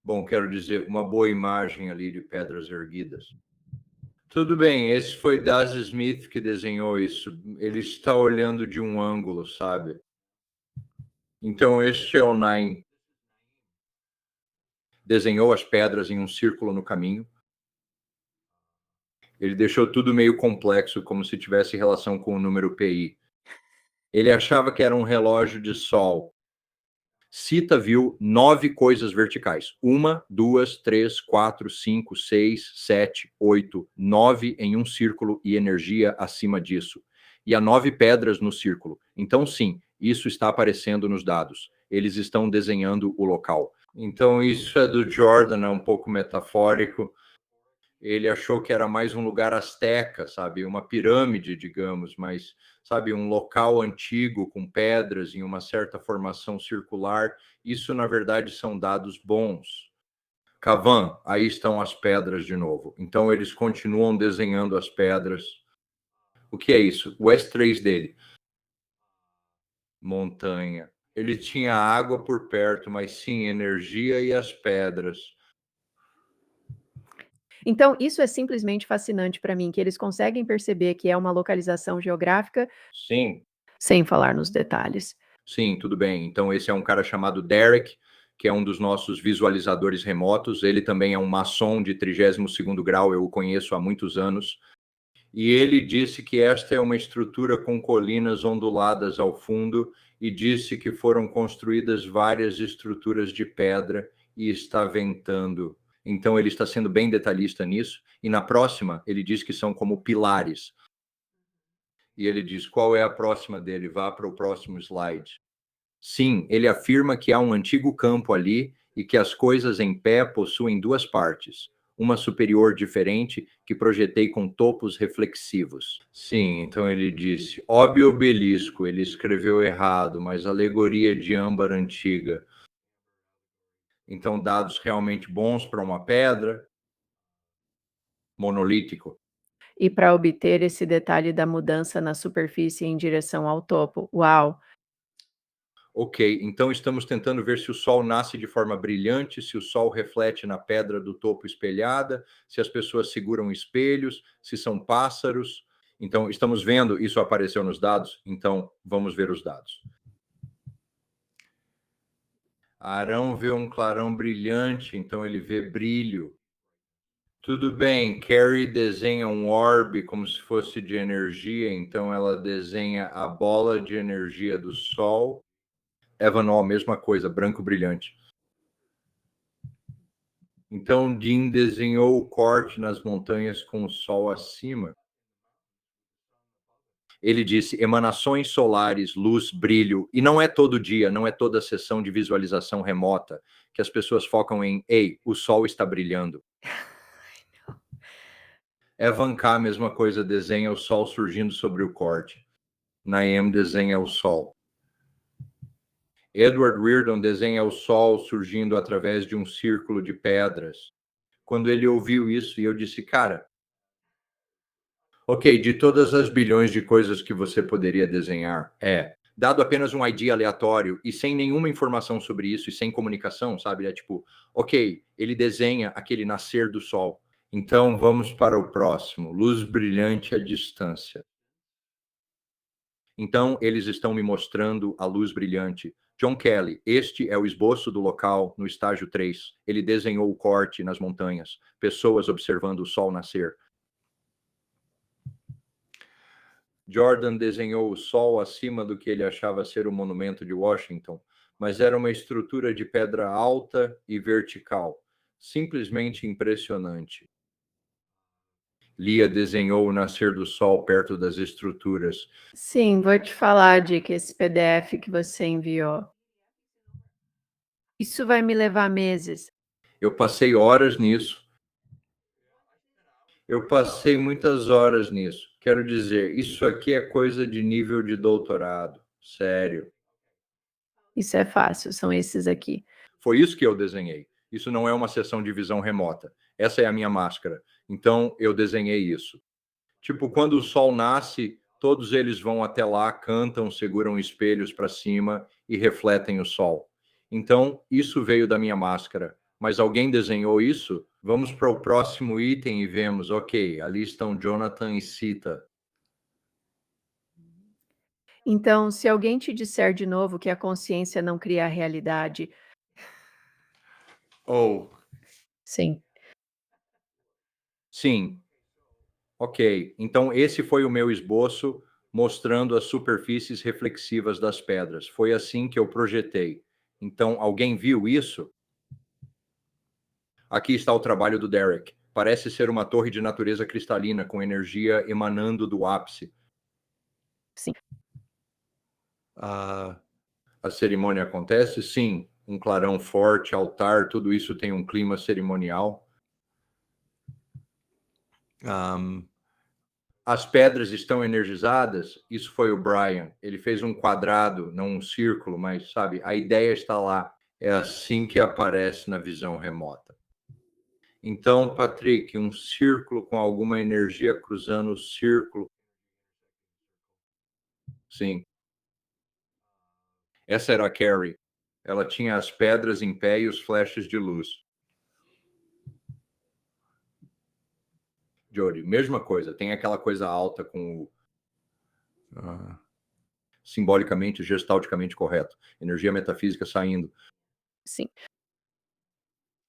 bom, quero dizer, uma boa imagem ali de pedras erguidas. Tudo bem, esse foi Daz Smith que desenhou isso. Ele está olhando de um ângulo, sabe? Então este é o Naim. Desenhou as pedras em um círculo no caminho. Ele deixou tudo meio complexo, como se tivesse relação com o número PI. Ele achava que era um relógio de sol. Sita viu 9 coisas verticais. 1, 2, 3, 4, 5, 6, 7, 8, 9 em um círculo e energia acima disso. E há 9 pedras no círculo. Então, sim, isso está aparecendo nos dados. Eles estão desenhando o local. Então, isso é do Jordan, é um pouco metafórico. Ele achou que era mais um lugar asteca, sabe? Uma pirâmide, digamos, mas, sabe, um local antigo com pedras em uma certa formação circular. Isso, na verdade, são dados bons. Cavan, aí estão as pedras de novo. Então, eles continuam desenhando as pedras. O que é isso? O S3 dele. Montanha. Ele tinha água por perto, mas sim, energia e as pedras. Então, isso é simplesmente fascinante para mim, que eles conseguem perceber que é uma localização geográfica Sim, sem falar nos detalhes. sim, tudo bem. Então, esse é um cara chamado Derek, que é um dos nossos visualizadores remotos. Ele também é um maçom de 32º grau, eu o conheço há muitos anos. E ele disse que esta é uma estrutura com colinas onduladas ao fundo e disse que foram construídas várias estruturas de pedra e está ventando. Então, ele está sendo bem detalhista nisso. E na próxima, ele diz que são como pilares. E ele diz, qual é a próxima dele? Vá para o próximo slide. Sim, ele afirma que há um antigo campo ali e que as coisas em pé possuem duas partes. Uma superior diferente que projetei com topos reflexivos. Sim, então ele disse, óbvio obelisco, ele escreveu errado, mas alegoria de âmbar antiga. Então, dados realmente bons para uma pedra, monolítico. E para obter esse detalhe da mudança na superfície em direção ao topo. Uau! Ok, então estamos tentando ver se o Sol nasce de forma brilhante, se o Sol reflete na pedra do topo espelhada, se as pessoas seguram espelhos, se são pássaros. Então, estamos vendo, isso apareceu nos dados, então vamos ver os dados. Arão vê um clarão brilhante, então ele vê brilho. Tudo bem, Carrie desenha um orbe como se fosse de energia, então ela desenha a bola de energia do Sol. Evanol, mesma coisa, branco brilhante. Então, Dean desenhou o corte nas montanhas com o sol acima. Ele disse emanações solares, luz, brilho, e não é todo dia, não é toda sessão de visualização remota que as pessoas focam em, ei, o sol está brilhando. Evan K., mesma coisa, desenha o sol surgindo sobre o corte. Naem desenha o sol. Edward Reardon desenha o sol surgindo através de um círculo de pedras. Quando ele ouviu isso, eu disse, cara, ok, de todas as bilhões de coisas que você poderia desenhar, dado apenas um ID aleatório e sem nenhuma informação sobre isso e sem comunicação, sabe? É tipo, ok, ele desenha aquele nascer do sol. Então vamos para o próximo, luz brilhante à distância. Então eles estão me mostrando a luz brilhante. John Kelly, este é o esboço do local no estágio 3. Ele desenhou o corte nas montanhas, pessoas observando o sol nascer. Jordan desenhou o sol acima do que ele achava ser o monumento de Washington, mas era uma estrutura de pedra alta e vertical, simplesmente impressionante. Lia desenhou o nascer do sol perto das estruturas. Sim, vou te falar, Dick, esse PDF que você enviou. Isso vai me levar meses. Eu passei horas nisso. Eu passei muitas horas nisso. Quero dizer, isso aqui é coisa de nível de doutorado. Sério. Isso é fácil, são esses aqui. Foi isso que eu desenhei. Isso não é uma sessão de visão remota. Essa é a minha máscara. Então, eu desenhei isso. Tipo, quando o sol nasce, todos eles vão até lá, cantam, seguram espelhos para cima e refletem o sol. Então, isso veio da minha máscara. Mas alguém desenhou isso? Vamos para o próximo item e vemos, ok, ali estão Jonathan e Sita. Então, se alguém te disser de novo que a consciência não cria a realidade, Oh, sim, sim. Ok, então esse foi o meu esboço mostrando as superfícies reflexivas das pedras. Foi assim que eu projetei. Então, alguém viu isso? Aqui está o trabalho do Derek. Parece ser uma torre de natureza cristalina com energia emanando do ápice. sim. A cerimônia acontece? Sim. Um clarão forte, altar, tudo isso tem um clima cerimonial. As pedras estão energizadas? Isso foi o Brian. Ele fez um quadrado, não um círculo, mas sabe, a ideia está lá. É assim que aparece na visão remota. Então, Patrick, um círculo com alguma energia cruzando o círculo. Sim. Essa era a Carrie. Ela tinha as pedras em pé e os flashes de luz. Jody, mesma coisa. Tem aquela coisa alta com o simbolicamente, gestalticamente correto. Energia metafísica saindo. Sim,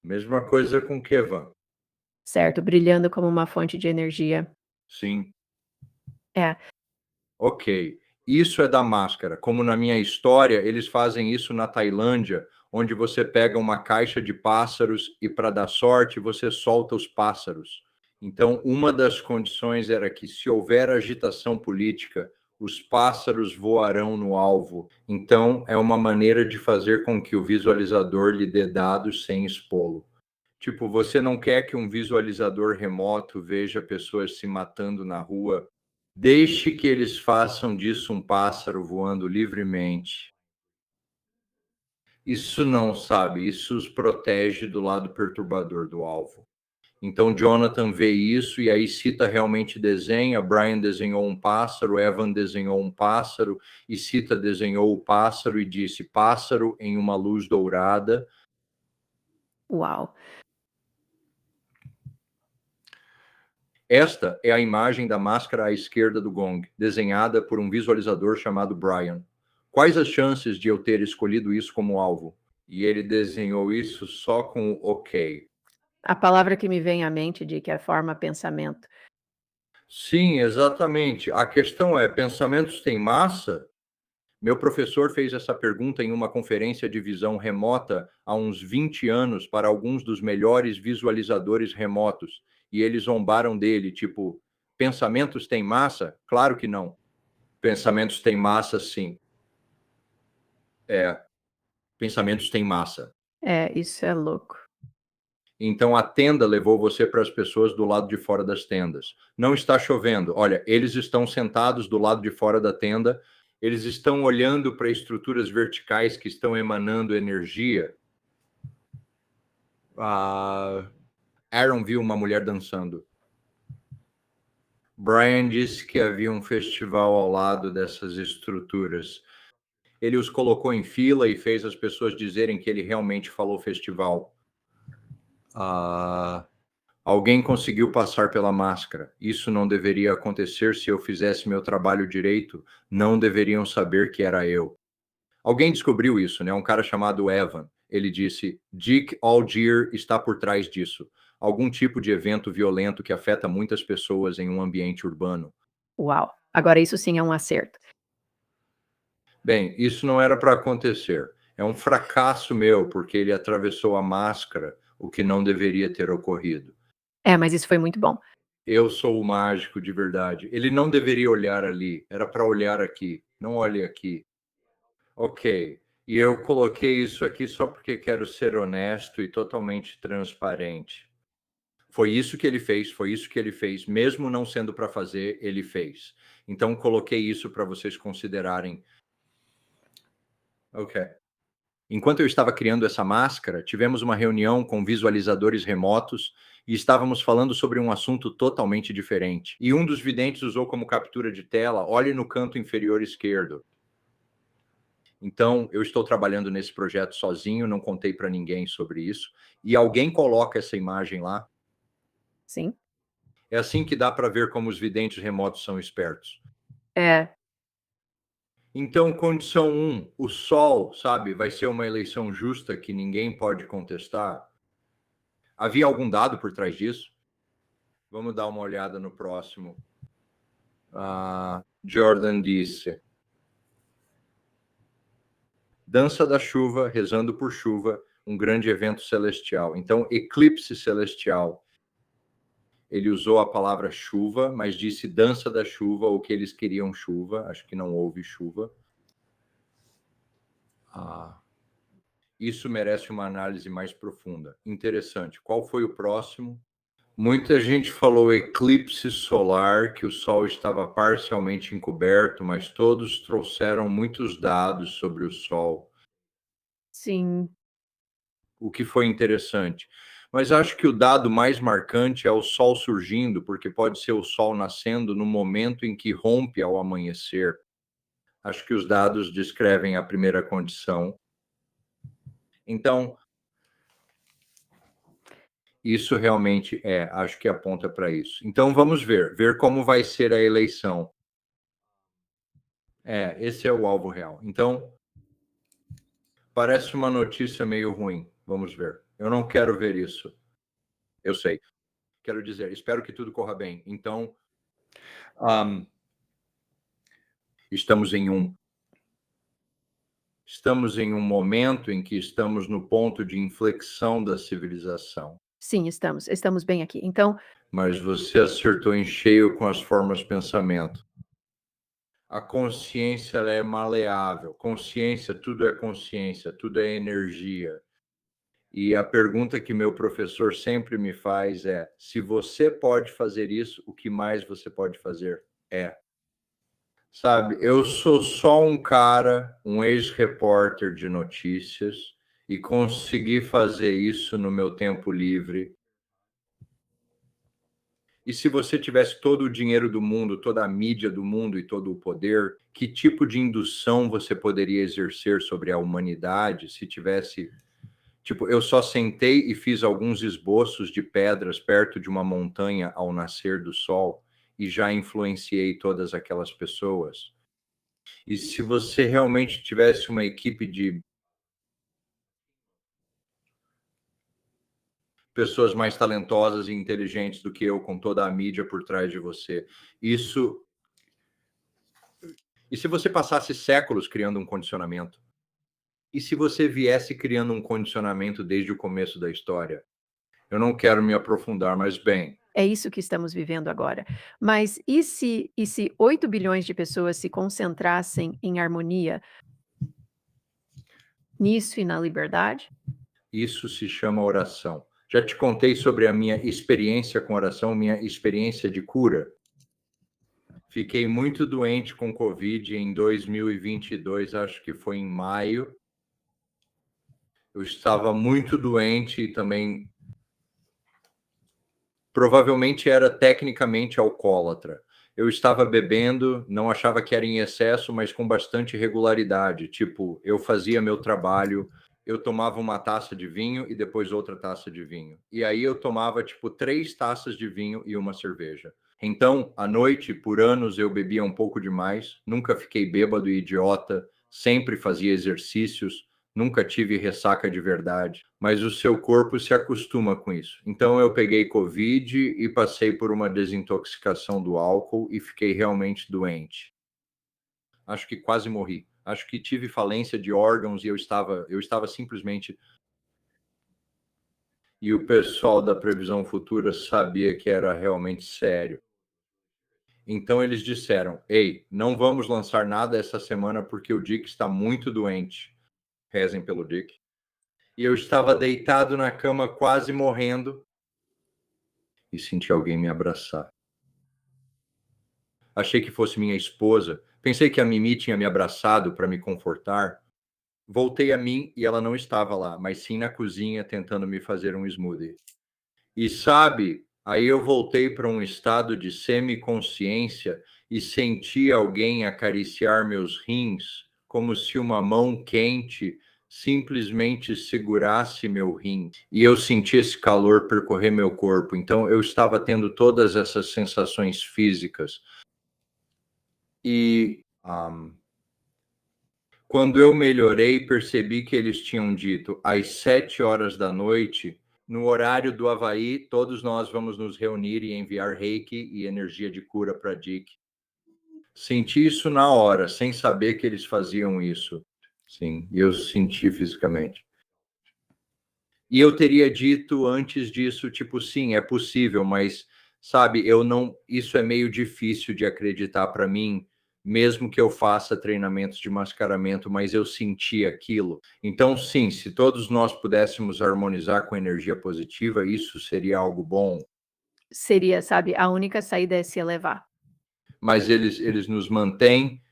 Mesma coisa com Kevan. certo, brilhando como uma fonte de energia. Sim. É, Ok. Isso é da máscara. Como na minha história, eles fazem isso na Tailândia, onde você pega uma caixa de pássaros e, para dar sorte, você solta os pássaros. Então, uma das condições era que, se houver agitação política, os pássaros voarão no alvo. Então, é uma maneira de fazer com que o visualizador lhe dê dados sem expô-lo. Tipo, você não quer que um visualizador remoto veja pessoas se matando na rua. Deixe que eles façam disso um pássaro voando livremente. Isso não, sabe, isso os protege do lado perturbador do alvo. Então Jonathan vê isso e aí Sita realmente desenha, Brian desenhou um pássaro, Evan desenhou um pássaro e Sita desenhou o pássaro e disse pássaro em uma luz dourada. uau. Esta é a imagem da máscara à esquerda do Gong, desenhada por um visualizador chamado Brian. Quais as chances de eu ter escolhido isso como alvo? E ele desenhou isso só com o OK. A palavra que me vem à mente de que é forma pensamento. Sim, exatamente. A questão é, pensamentos têm massa? Meu professor fez essa pergunta em uma conferência de visão remota há uns 20 anos para alguns dos melhores visualizadores remotos, e eles zombaram dele, tipo, pensamentos têm massa? Claro que não. Pensamentos têm massa, sim. Pensamentos têm massa. Isso é louco. Então a tenda levou você para as pessoas do lado de fora das tendas. Não está chovendo. Olha, eles estão sentados do lado de fora da tenda Eles estão olhando para estruturas verticais que estão emanando energia. Aaron viu uma mulher dançando. Brian disse que havia um festival ao lado dessas estruturas. Ele os colocou em fila e fez as pessoas dizerem que ele realmente falou festival. Alguém conseguiu passar pela máscara. Isso não deveria acontecer se eu fizesse meu trabalho direito. Não deveriam saber que era eu. Alguém descobriu isso, né? Um cara chamado Evan. Ele disse: Dick Algier está por trás disso. Algum tipo de evento violento que afeta muitas pessoas em um ambiente urbano. Uau! Agora isso sim é um acerto. Bem, isso não era para acontecer. É um fracasso meu, porque ele atravessou a máscara, o que não deveria ter ocorrido. Mas isso foi muito bom. Eu sou o mágico de verdade. Ele não deveria olhar ali, era para olhar aqui. Não olhe aqui. Ok. E eu coloquei isso aqui só porque quero ser honesto e totalmente transparente. Foi isso que ele fez, foi isso que ele fez, mesmo não sendo para fazer, ele fez. Então coloquei isso para vocês considerarem. Ok. Enquanto eu estava criando essa máscara, tivemos uma reunião com visualizadores remotos e estávamos falando sobre um assunto totalmente diferente. E um dos videntes usou como captura de tela: olhe no canto inferior esquerdo. Então, eu estou trabalhando nesse projeto sozinho, não contei para ninguém sobre isso. E alguém coloca essa imagem lá. Sim. É assim que dá para ver como os videntes remotos são espertos. Então, condição 1, o Sol, sabe, vai ser uma eleição justa que ninguém pode contestar. Havia algum dado por trás disso? Vamos dar uma olhada no próximo. Jordan disse: Dança da chuva, rezando por chuva, um grande evento celestial. Então, eclipse celestial. Ele usou a palavra chuva, mas disse dança da chuva, ou que eles queriam chuva. Acho que não houve chuva. Isso merece uma análise mais profunda. Interessante. Qual foi o próximo? Muita gente falou eclipse solar, que o Sol estava parcialmente encoberto, mas todos trouxeram muitos dados sobre o Sol. Sim. O que foi interessante. Mas acho que o dado mais marcante é o Sol surgindo, porque pode ser o Sol nascendo no momento em que rompe ao amanhecer. Acho que os dados descrevem a primeira condição. Então, isso realmente acho que aponta para isso. Então, vamos ver como vai ser a eleição. Esse é o alvo real. Então, parece uma notícia meio ruim. Vamos ver. Eu não quero ver isso. Eu sei. Quero dizer, espero que tudo corra bem. Então, estamos em um momento em que estamos no ponto de inflexão da civilização. Sim, estamos bem aqui. Então, Mas você acertou em cheio com as formas de pensamento. A consciência ela é maleável. Consciência, tudo é energia. E a pergunta que meu professor sempre me faz é: se você pode fazer isso, o que mais você pode fazer? Sabe, eu sou só um cara, um ex-repórter de notícias, e consegui fazer isso no meu tempo livre. E se você tivesse todo o dinheiro do mundo, toda a mídia do mundo e todo o poder, que tipo de indução você poderia exercer sobre a humanidade se tivesse... Tipo, eu só sentei e fiz alguns esboços de pedras perto de uma montanha ao nascer do sol e já influenciei todas aquelas pessoas. E se você realmente tivesse uma equipe de pessoas mais talentosas e inteligentes do que eu, com toda a mídia por trás de você, isso... E se você passasse séculos criando um condicionamento? E se você viesse criando um condicionamento desde o começo da história? Eu não quero me aprofundar, mas bem... é isso que estamos vivendo agora. Mas e se 8 bilhões de pessoas se concentrassem em harmonia nisso e na liberdade? Isso se chama oração. Já te contei sobre a minha experiência com oração, minha experiência de cura. Fiquei muito doente com Covid em 2022, acho que foi em maio. Eu estava muito doente e também provavelmente era tecnicamente alcoólatra. Eu estava bebendo, não achava que era em excesso, mas com bastante regularidade. Tipo, eu fazia meu trabalho, eu tomava uma taça de vinho e depois outra taça de vinho. E aí eu tomava, tipo, 3 taças de vinho e uma cerveja. Então, à noite, por anos, eu bebia um pouco demais, nunca fiquei bêbado e idiota, sempre fazia exercícios, nunca tive ressaca de verdade, mas o seu corpo se acostuma com isso. Então eu peguei Covid e passei por uma desintoxicação do álcool e fiquei realmente doente. Acho que quase morri. Acho que tive falência de órgãos e eu estava simplesmente. E o pessoal da previsão futura sabia que era realmente sério. Então eles disseram: ei, não vamos lançar nada essa semana porque o Dick está muito doente. Rezem pelo Dick. E eu estava deitado na cama quase morrendo e senti alguém me abraçar. Achei que fosse minha esposa. Pensei que a Mimi tinha me abraçado para me confortar. Voltei a mim e ela não estava lá, mas sim na cozinha tentando me fazer um smoothie. E sabe, aí eu voltei para um estado de semiconsciência e senti alguém acariciar meus rins, como se uma mão quente simplesmente segurasse meu rim. E eu senti esse calor percorrer meu corpo. Então eu estava tendo todas essas sensações físicas. E quando eu melhorei, percebi que eles tinham dito às 7 horas da noite. No horário do Havaí, todos nós vamos nos reunir e enviar reiki e energia de cura para Dick. Senti isso na hora, sem saber que eles faziam isso. Sim, eu senti fisicamente. E eu teria dito antes disso, tipo, sim, é possível, mas, sabe, eu não. Isso é meio difícil de acreditar para mim, mesmo que eu faça treinamentos de mascaramento, mas eu senti aquilo. Então, sim, se todos nós pudéssemos harmonizar com energia positiva, isso seria algo bom. Seria, sabe, a única saída é se elevar. Mas eles nos mantêm.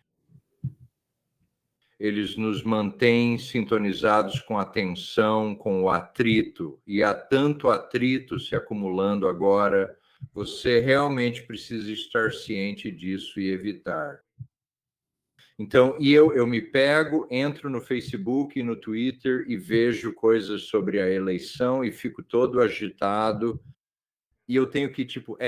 Eles nos mantêm sintonizados com a tensão, com o atrito, e há tanto atrito se acumulando agora. Você realmente precisa estar ciente disso e evitar. Então, eu me pego, entro no Facebook e no Twitter e vejo coisas sobre a eleição e fico todo agitado. E eu tenho que, tipo,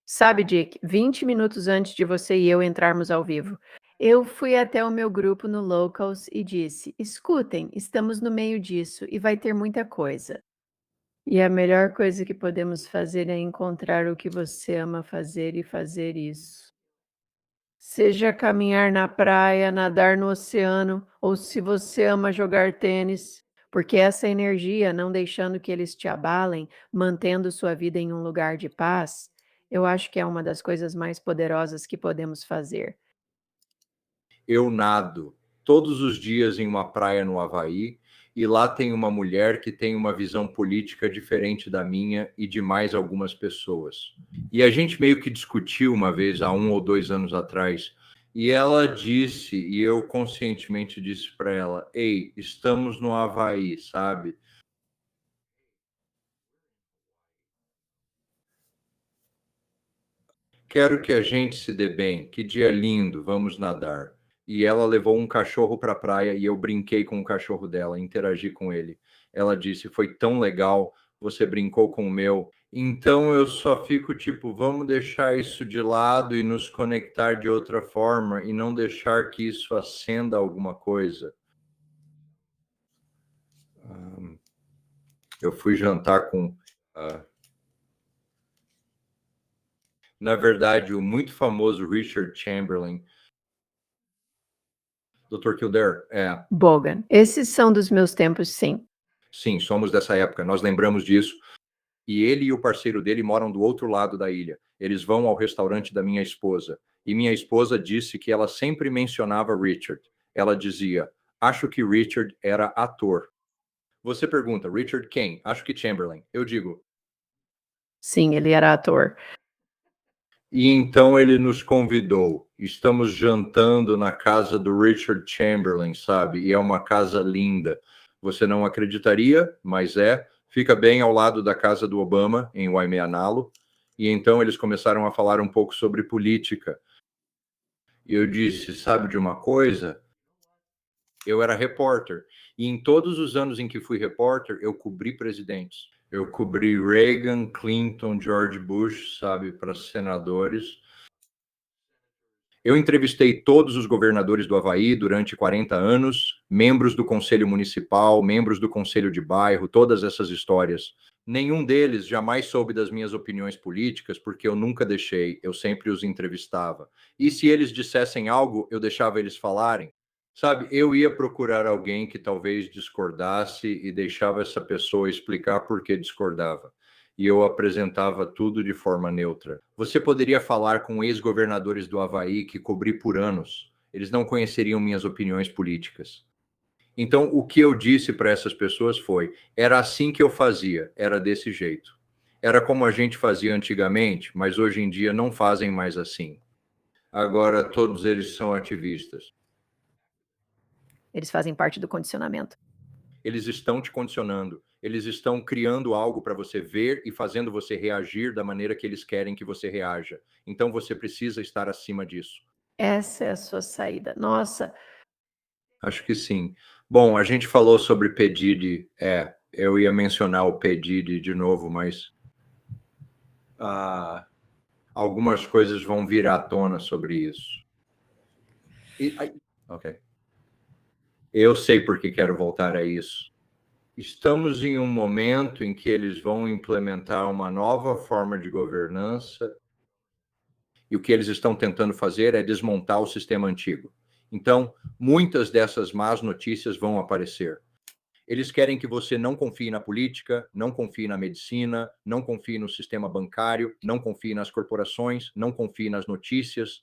Sabe, Dick, 20 minutos antes de você e eu entrarmos ao vivo, eu fui até o meu grupo no Locals e disse: escutem, estamos no meio disso e vai ter muita coisa. E a melhor coisa que podemos fazer é encontrar o que você ama fazer e fazer isso. Seja caminhar na praia, nadar no oceano, ou se você ama jogar tênis, porque essa energia, não deixando que eles te abalem, mantendo sua vida em um lugar de paz, eu acho que é uma das coisas mais poderosas que podemos fazer. eu nado todos os dias em uma praia no Havaí e lá tem uma mulher que tem uma visão política diferente da minha e de mais algumas pessoas. E a gente meio que discutiu uma vez, há 1 ou 2 anos atrás, e ela disse, e eu conscientemente disse para ela: ei, estamos no Havaí, sabe? Quero que a gente se dê bem. Que dia lindo, vamos nadar. E ela levou um cachorro para a praia e eu brinquei com o cachorro dela, interagi com ele. Ela disse: foi tão legal, você brincou com o meu. Então eu só fico tipo, vamos deixar isso de lado e nos conectar de outra forma e não deixar que isso acenda alguma coisa. Eu fui jantar com. Na verdade, o muito famoso Richard Chamberlain. Dr. Kildare, Bogan, esses são dos meus tempos, sim. sim, somos dessa época, nós lembramos disso. E ele e o parceiro dele moram do outro lado da ilha. Eles vão ao restaurante da minha esposa. E minha esposa disse que ela sempre mencionava Richard. Ela dizia: acho que Richard era ator. Você pergunta: Richard quem? Acho que Chamberlain. Eu digo. Sim, ele era ator. E então ele nos convidou. Estamos jantando na casa do Richard Chamberlain, sabe? E é uma casa linda. Você não acreditaria, mas é. Fica bem ao lado da casa do Obama, em Waimeanalo. E então eles começaram a falar um pouco sobre política. E eu disse, sabe de uma coisa? Eu era repórter. E em todos os anos em que fui repórter, eu cobri presidentes. Eu cobri Reagan, Clinton, George Bush, sabe, para senadores. Eu entrevistei todos os governadores do Havaí durante 40 anos, membros do Conselho Municipal, membros do Conselho de Bairro, todas essas histórias. Nenhum deles jamais soube das minhas opiniões políticas, porque eu nunca deixei, eu sempre os entrevistava. E se eles dissessem algo, eu deixava eles falarem. Sabe, eu ia procurar alguém que talvez discordasse e deixava essa pessoa explicar por que discordava. E eu apresentava tudo de forma neutra. Você poderia falar com ex-governadores do Havaí que cobri por anos. Eles não conheceriam minhas opiniões políticas. Então, o que eu disse para essas pessoas foi: era assim que eu fazia, era desse jeito. Era como a gente fazia antigamente, mas hoje em dia não fazem mais assim. Agora, todos eles são ativistas. Eles fazem parte do condicionamento. Eles estão te condicionando. Eles estão criando algo para você ver e fazendo você reagir da maneira que eles querem que você reaja. Então você precisa estar acima disso. Essa é a sua saída. Nossa. Acho que sim. Bom, a gente falou sobre Pedidi. Eu ia mencionar o Pedidi de novo, mas algumas coisas vão vir à tona sobre isso. Ok. Eu sei por que quero voltar a isso. Estamos em um momento em que eles vão implementar uma nova forma de governança e o que eles estão tentando fazer é desmontar o sistema antigo. Então, muitas dessas más notícias vão aparecer. Eles querem que você não confie na política, não confie na medicina, não confie no sistema bancário, não confie nas corporações, não confie nas notícias.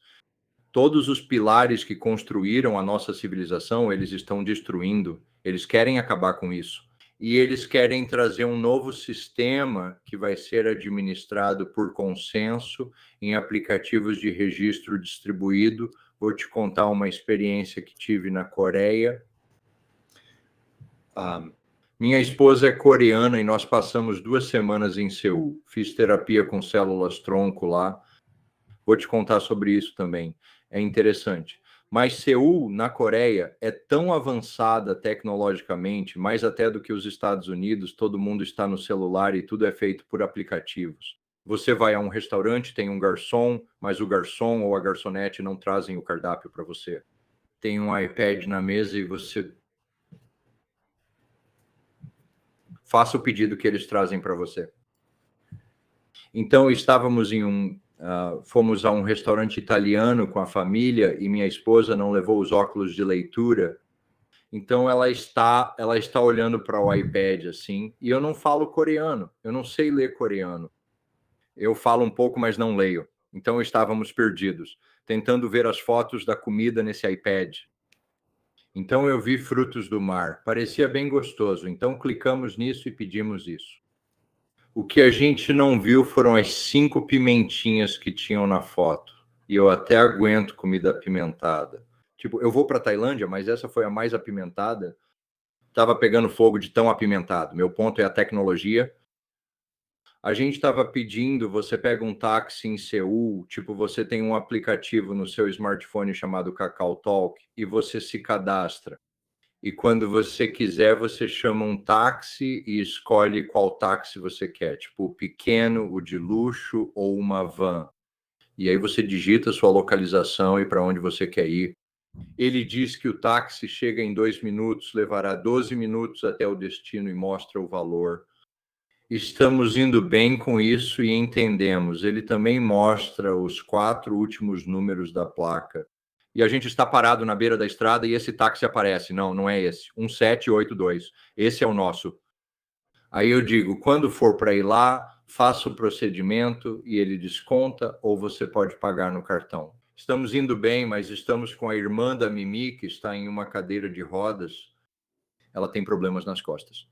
Todos os pilares que construíram a nossa civilização, eles estão destruindo. Eles querem acabar com isso. E eles querem trazer um novo sistema que vai ser administrado por consenso em aplicativos de registro distribuído. Vou te contar uma experiência que tive na Coreia. Minha esposa é coreana e nós passamos 2 semanas em Seul. Fiz terapia com células-tronco lá. Vou te contar sobre isso também. É interessante. Mas Seul, na Coreia, é tão avançada tecnologicamente, mais até do que os Estados Unidos, todo mundo está no celular e tudo é feito por aplicativos. Você vai a um restaurante, tem um garçom, mas o garçom ou a garçonete não trazem o cardápio para você. Tem um iPad na mesa e você faça o pedido que eles trazem para você. Então, estávamos fomos a um restaurante italiano com a família e minha esposa não levou os óculos de leitura. Então, ela está olhando para o iPad assim, e eu não falo coreano, eu não sei ler coreano. Eu falo um pouco, mas não leio. Então, estávamos perdidos, tentando ver as fotos da comida nesse iPad. Então, eu vi frutos do mar, parecia bem gostoso. Então, clicamos nisso e pedimos isso. O que a gente não viu foram as 5 pimentinhas que tinham na foto. E eu até aguento comida apimentada. Tipo, eu vou para Tailândia, mas essa foi a mais apimentada. Tava pegando fogo de tão apimentado. Meu ponto é a tecnologia. A gente estava pedindo, você pega um táxi em Seul, tipo, você tem um aplicativo no seu smartphone chamado KakaoTalk e você se cadastra. E quando você quiser, você chama um táxi e escolhe qual táxi você quer, tipo o pequeno, o de luxo ou uma van. E aí você digita a sua localização e para onde você quer ir. Ele diz que o táxi chega em 2 minutos, levará 12 minutos até o destino e mostra o valor. Estamos indo bem com isso e entendemos. Ele também mostra os 4 últimos números da placa. E a gente está parado na beira da estrada e esse táxi aparece. Não, não é esse. 1782. Esse é o nosso. Aí eu digo, quando for para ir lá, faça o procedimento e ele desconta ou você pode pagar no cartão. Estamos indo bem, mas estamos com a irmã da Mimi, que está em uma cadeira de rodas. Ela tem problemas nas costas.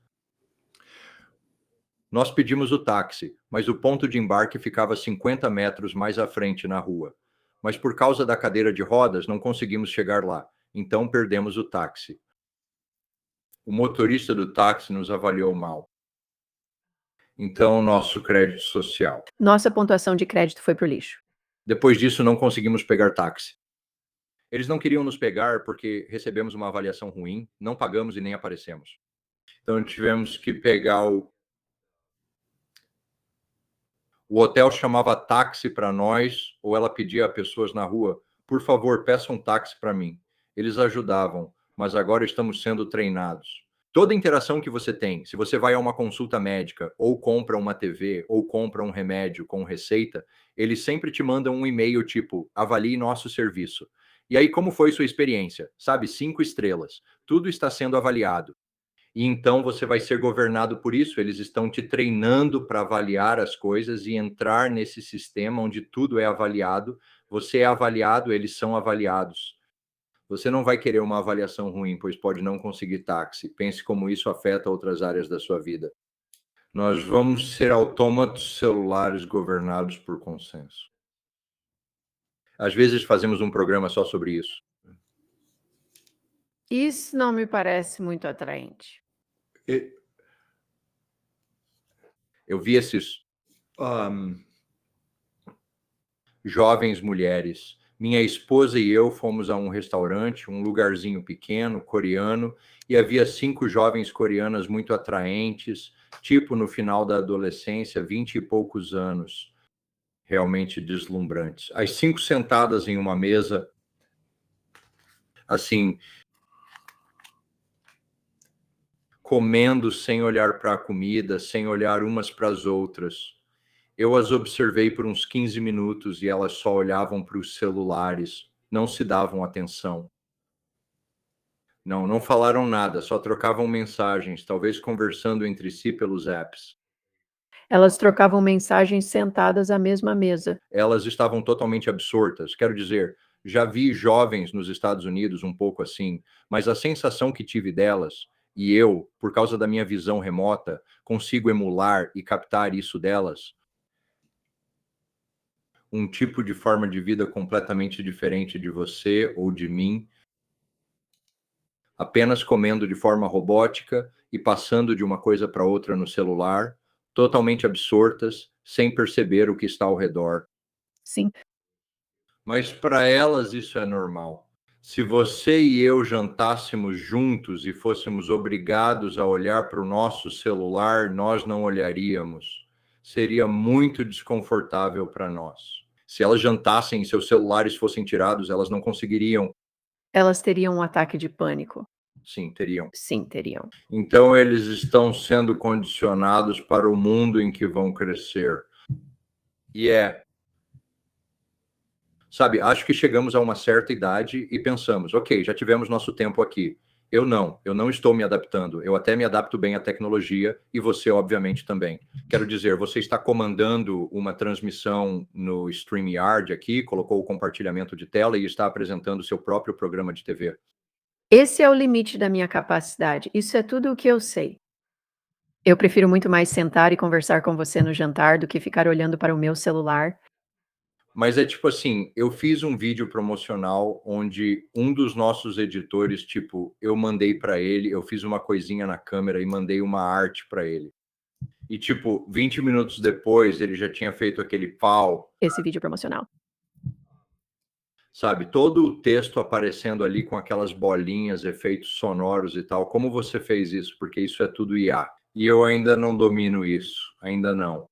Nós pedimos o táxi, mas o ponto de embarque ficava 50 metros mais à frente na rua. Mas por causa da cadeira de rodas, não conseguimos chegar lá. Então perdemos o táxi. O motorista do táxi nos avaliou mal. Então, nosso crédito social. Nossa pontuação de crédito foi pro lixo. Depois disso, não conseguimos pegar táxi. Eles não queriam nos pegar porque recebemos uma avaliação ruim, não pagamos e nem aparecemos. Então tivemos que pegar o hotel chamava táxi para nós, ou ela pedia a pessoas na rua, por favor, peça um táxi para mim. Eles ajudavam, mas agora estamos sendo treinados. Toda interação que você tem, se você vai a uma consulta médica, ou compra uma TV, ou compra um remédio com receita, eles sempre te mandam um e-mail tipo, avalie nosso serviço. E aí, como foi sua experiência? Sabe, 5 estrelas. Tudo está sendo avaliado. E então você vai ser governado por isso. Eles estão te treinando para avaliar as coisas e entrar nesse sistema onde tudo é avaliado. Você é avaliado, eles são avaliados. Você não vai querer uma avaliação ruim, pois pode não conseguir táxi. Pense como isso afeta outras áreas da sua vida. Nós vamos ser autômatos celulares governados por consenso. Às vezes fazemos um programa só sobre isso. Isso não me parece muito atraente. Eu vi esses jovens mulheres. Minha esposa e eu fomos a um restaurante, um lugarzinho pequeno, coreano, e havia 5 jovens coreanas muito atraentes, tipo no final da adolescência, 20 e poucos anos, realmente deslumbrantes. As 5 sentadas em uma mesa, assim, comendo sem olhar para a comida, sem olhar umas para as outras. Eu as observei por uns 15 minutos e elas só olhavam para os celulares, não se davam atenção. Não falaram nada, só trocavam mensagens, talvez conversando entre si pelos apps. Elas trocavam mensagens sentadas à mesma mesa. Elas estavam totalmente absortas. Quero dizer, já vi jovens nos Estados Unidos um pouco assim, mas a sensação que tive delas, e eu, por causa da minha visão remota, consigo emular e captar isso delas, um tipo de forma de vida completamente diferente de você ou de mim, apenas comendo de forma robótica e passando de uma coisa para outra no celular, totalmente absortas, sem perceber o que está ao redor. Sim. Mas para elas isso é normal. Se você e eu jantássemos juntos e fôssemos obrigados a olhar para o nosso celular, nós não olharíamos. Seria muito desconfortável para nós. Se elas jantassem e seus celulares fossem tirados, elas não conseguiriam. Elas teriam um ataque de pânico. Sim, teriam. Sim, teriam. Então eles estão sendo condicionados para o mundo em que vão crescer. E sabe, acho que chegamos a uma certa idade e pensamos, ok, já tivemos nosso tempo aqui. Eu não estou me adaptando. Eu até me adapto bem à tecnologia e você, obviamente, também. Quero dizer, você está comandando uma transmissão no StreamYard aqui, colocou o compartilhamento de tela e está apresentando seu próprio programa de TV. Esse é o limite da minha capacidade. Isso é tudo o que eu sei. Eu prefiro muito mais sentar e conversar com você no jantar do que ficar olhando para o meu celular. Mas é tipo assim, eu fiz um vídeo promocional onde um dos nossos editores, tipo, eu mandei para ele, eu fiz uma coisinha na câmera e mandei uma arte para ele. E tipo, 20 minutos depois, ele já tinha feito aquele pau, Esse vídeo promocional. sabe? Todo o texto aparecendo ali com aquelas bolinhas, efeitos sonoros e tal. Como você fez isso? Porque isso é tudo IA. E eu ainda não domino isso, ainda não.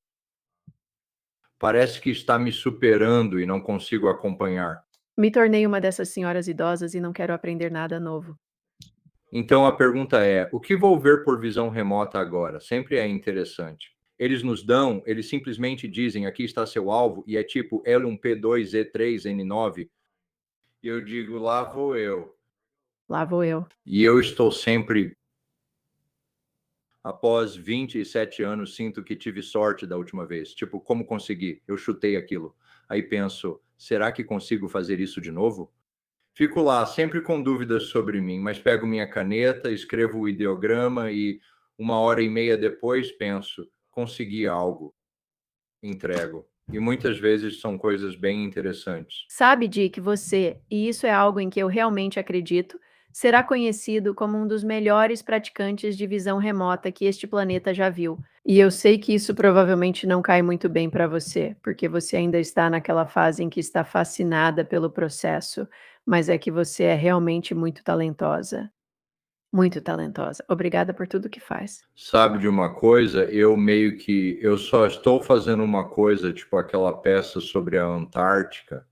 Parece que está me superando e não consigo acompanhar. Me tornei uma dessas senhoras idosas e não quero aprender nada novo. Então a pergunta é: o que vou ver por visão remota agora? Sempre é interessante. Eles simplesmente dizem, aqui está seu alvo, e é tipo L1P2E3N9. E eu digo, lá vou eu. Lá vou eu. E eu estou sempre, após 27 anos, sinto que tive sorte da última vez. Tipo, como consegui? Eu chutei aquilo. Aí penso, será que consigo fazer isso de novo? Fico lá, sempre com dúvidas sobre mim, mas pego minha caneta, escrevo o ideograma e 1 hora e meia depois penso, consegui algo, entrego. E muitas vezes são coisas bem interessantes. Sabe, Dick, você, e isso é algo em que eu realmente acredito, será conhecido como um dos melhores praticantes de visão remota que este planeta já viu. E eu sei que isso provavelmente não cai muito bem para você, porque você ainda está naquela fase em que está fascinada pelo processo, mas é que você é realmente muito talentosa. Muito talentosa. Obrigada por tudo que faz. Sabe de uma coisa? Eu só estou fazendo uma coisa, tipo aquela peça sobre a Antártica.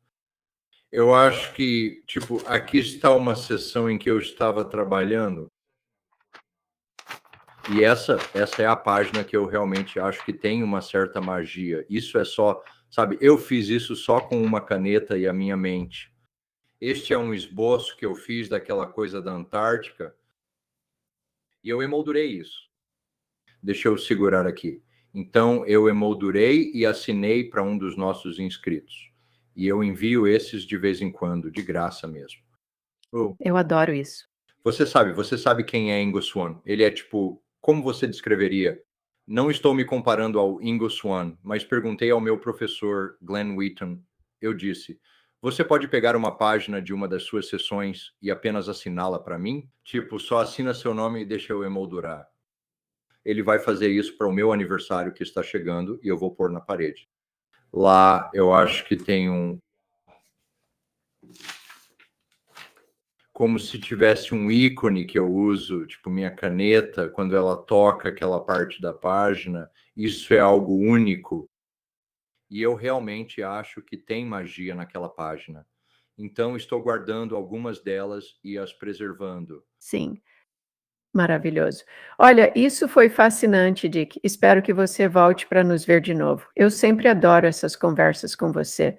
Eu acho que, tipo, aqui está uma sessão em que eu estava trabalhando. E essa é a página que eu realmente acho que tem uma certa magia. Isso é só, sabe, eu fiz isso só com uma caneta e a minha mente. Este é um esboço que eu fiz daquela coisa da Antártica e eu emoldurei isso. Deixa eu segurar aqui. Então, eu emoldurei e assinei para um dos nossos inscritos. E eu envio esses de vez em quando, de graça mesmo. Oh, Eu adoro isso. você sabe quem é Ingo Swann? Ele é tipo, como você descreveria? Não estou me comparando ao Ingo Swann, mas perguntei ao meu professor Glenn Wheaton. Eu disse: "Você pode pegar uma página de uma das suas sessões e apenas assiná-la para mim? Tipo, só assina seu nome e deixa eu emoldurar." Ele vai fazer isso para o meu aniversário que está chegando e eu vou pôr na parede. Lá eu acho que tem como se tivesse um ícone que eu uso, tipo minha caneta, quando ela toca aquela parte da página, isso é algo único. E eu realmente acho que tem magia naquela página. Então estou guardando algumas delas e as preservando. Sim. Maravilhoso. Olha, isso foi fascinante, Dick. Espero que você volte para nos ver de novo. Eu sempre adoro essas conversas com você.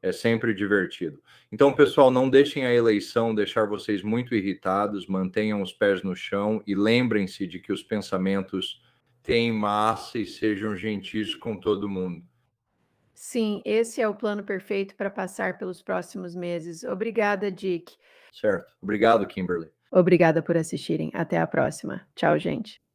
É sempre divertido. Então, pessoal, não deixem a eleição deixar vocês muito irritados, mantenham os pés no chão e lembrem-se de que os pensamentos têm massa e sejam gentis com todo mundo. Sim, esse é o plano perfeito para passar pelos próximos meses. Obrigada, Dick. Certo? Obrigado, Kimberly. Obrigada por assistirem. Até a próxima. Tchau, gente.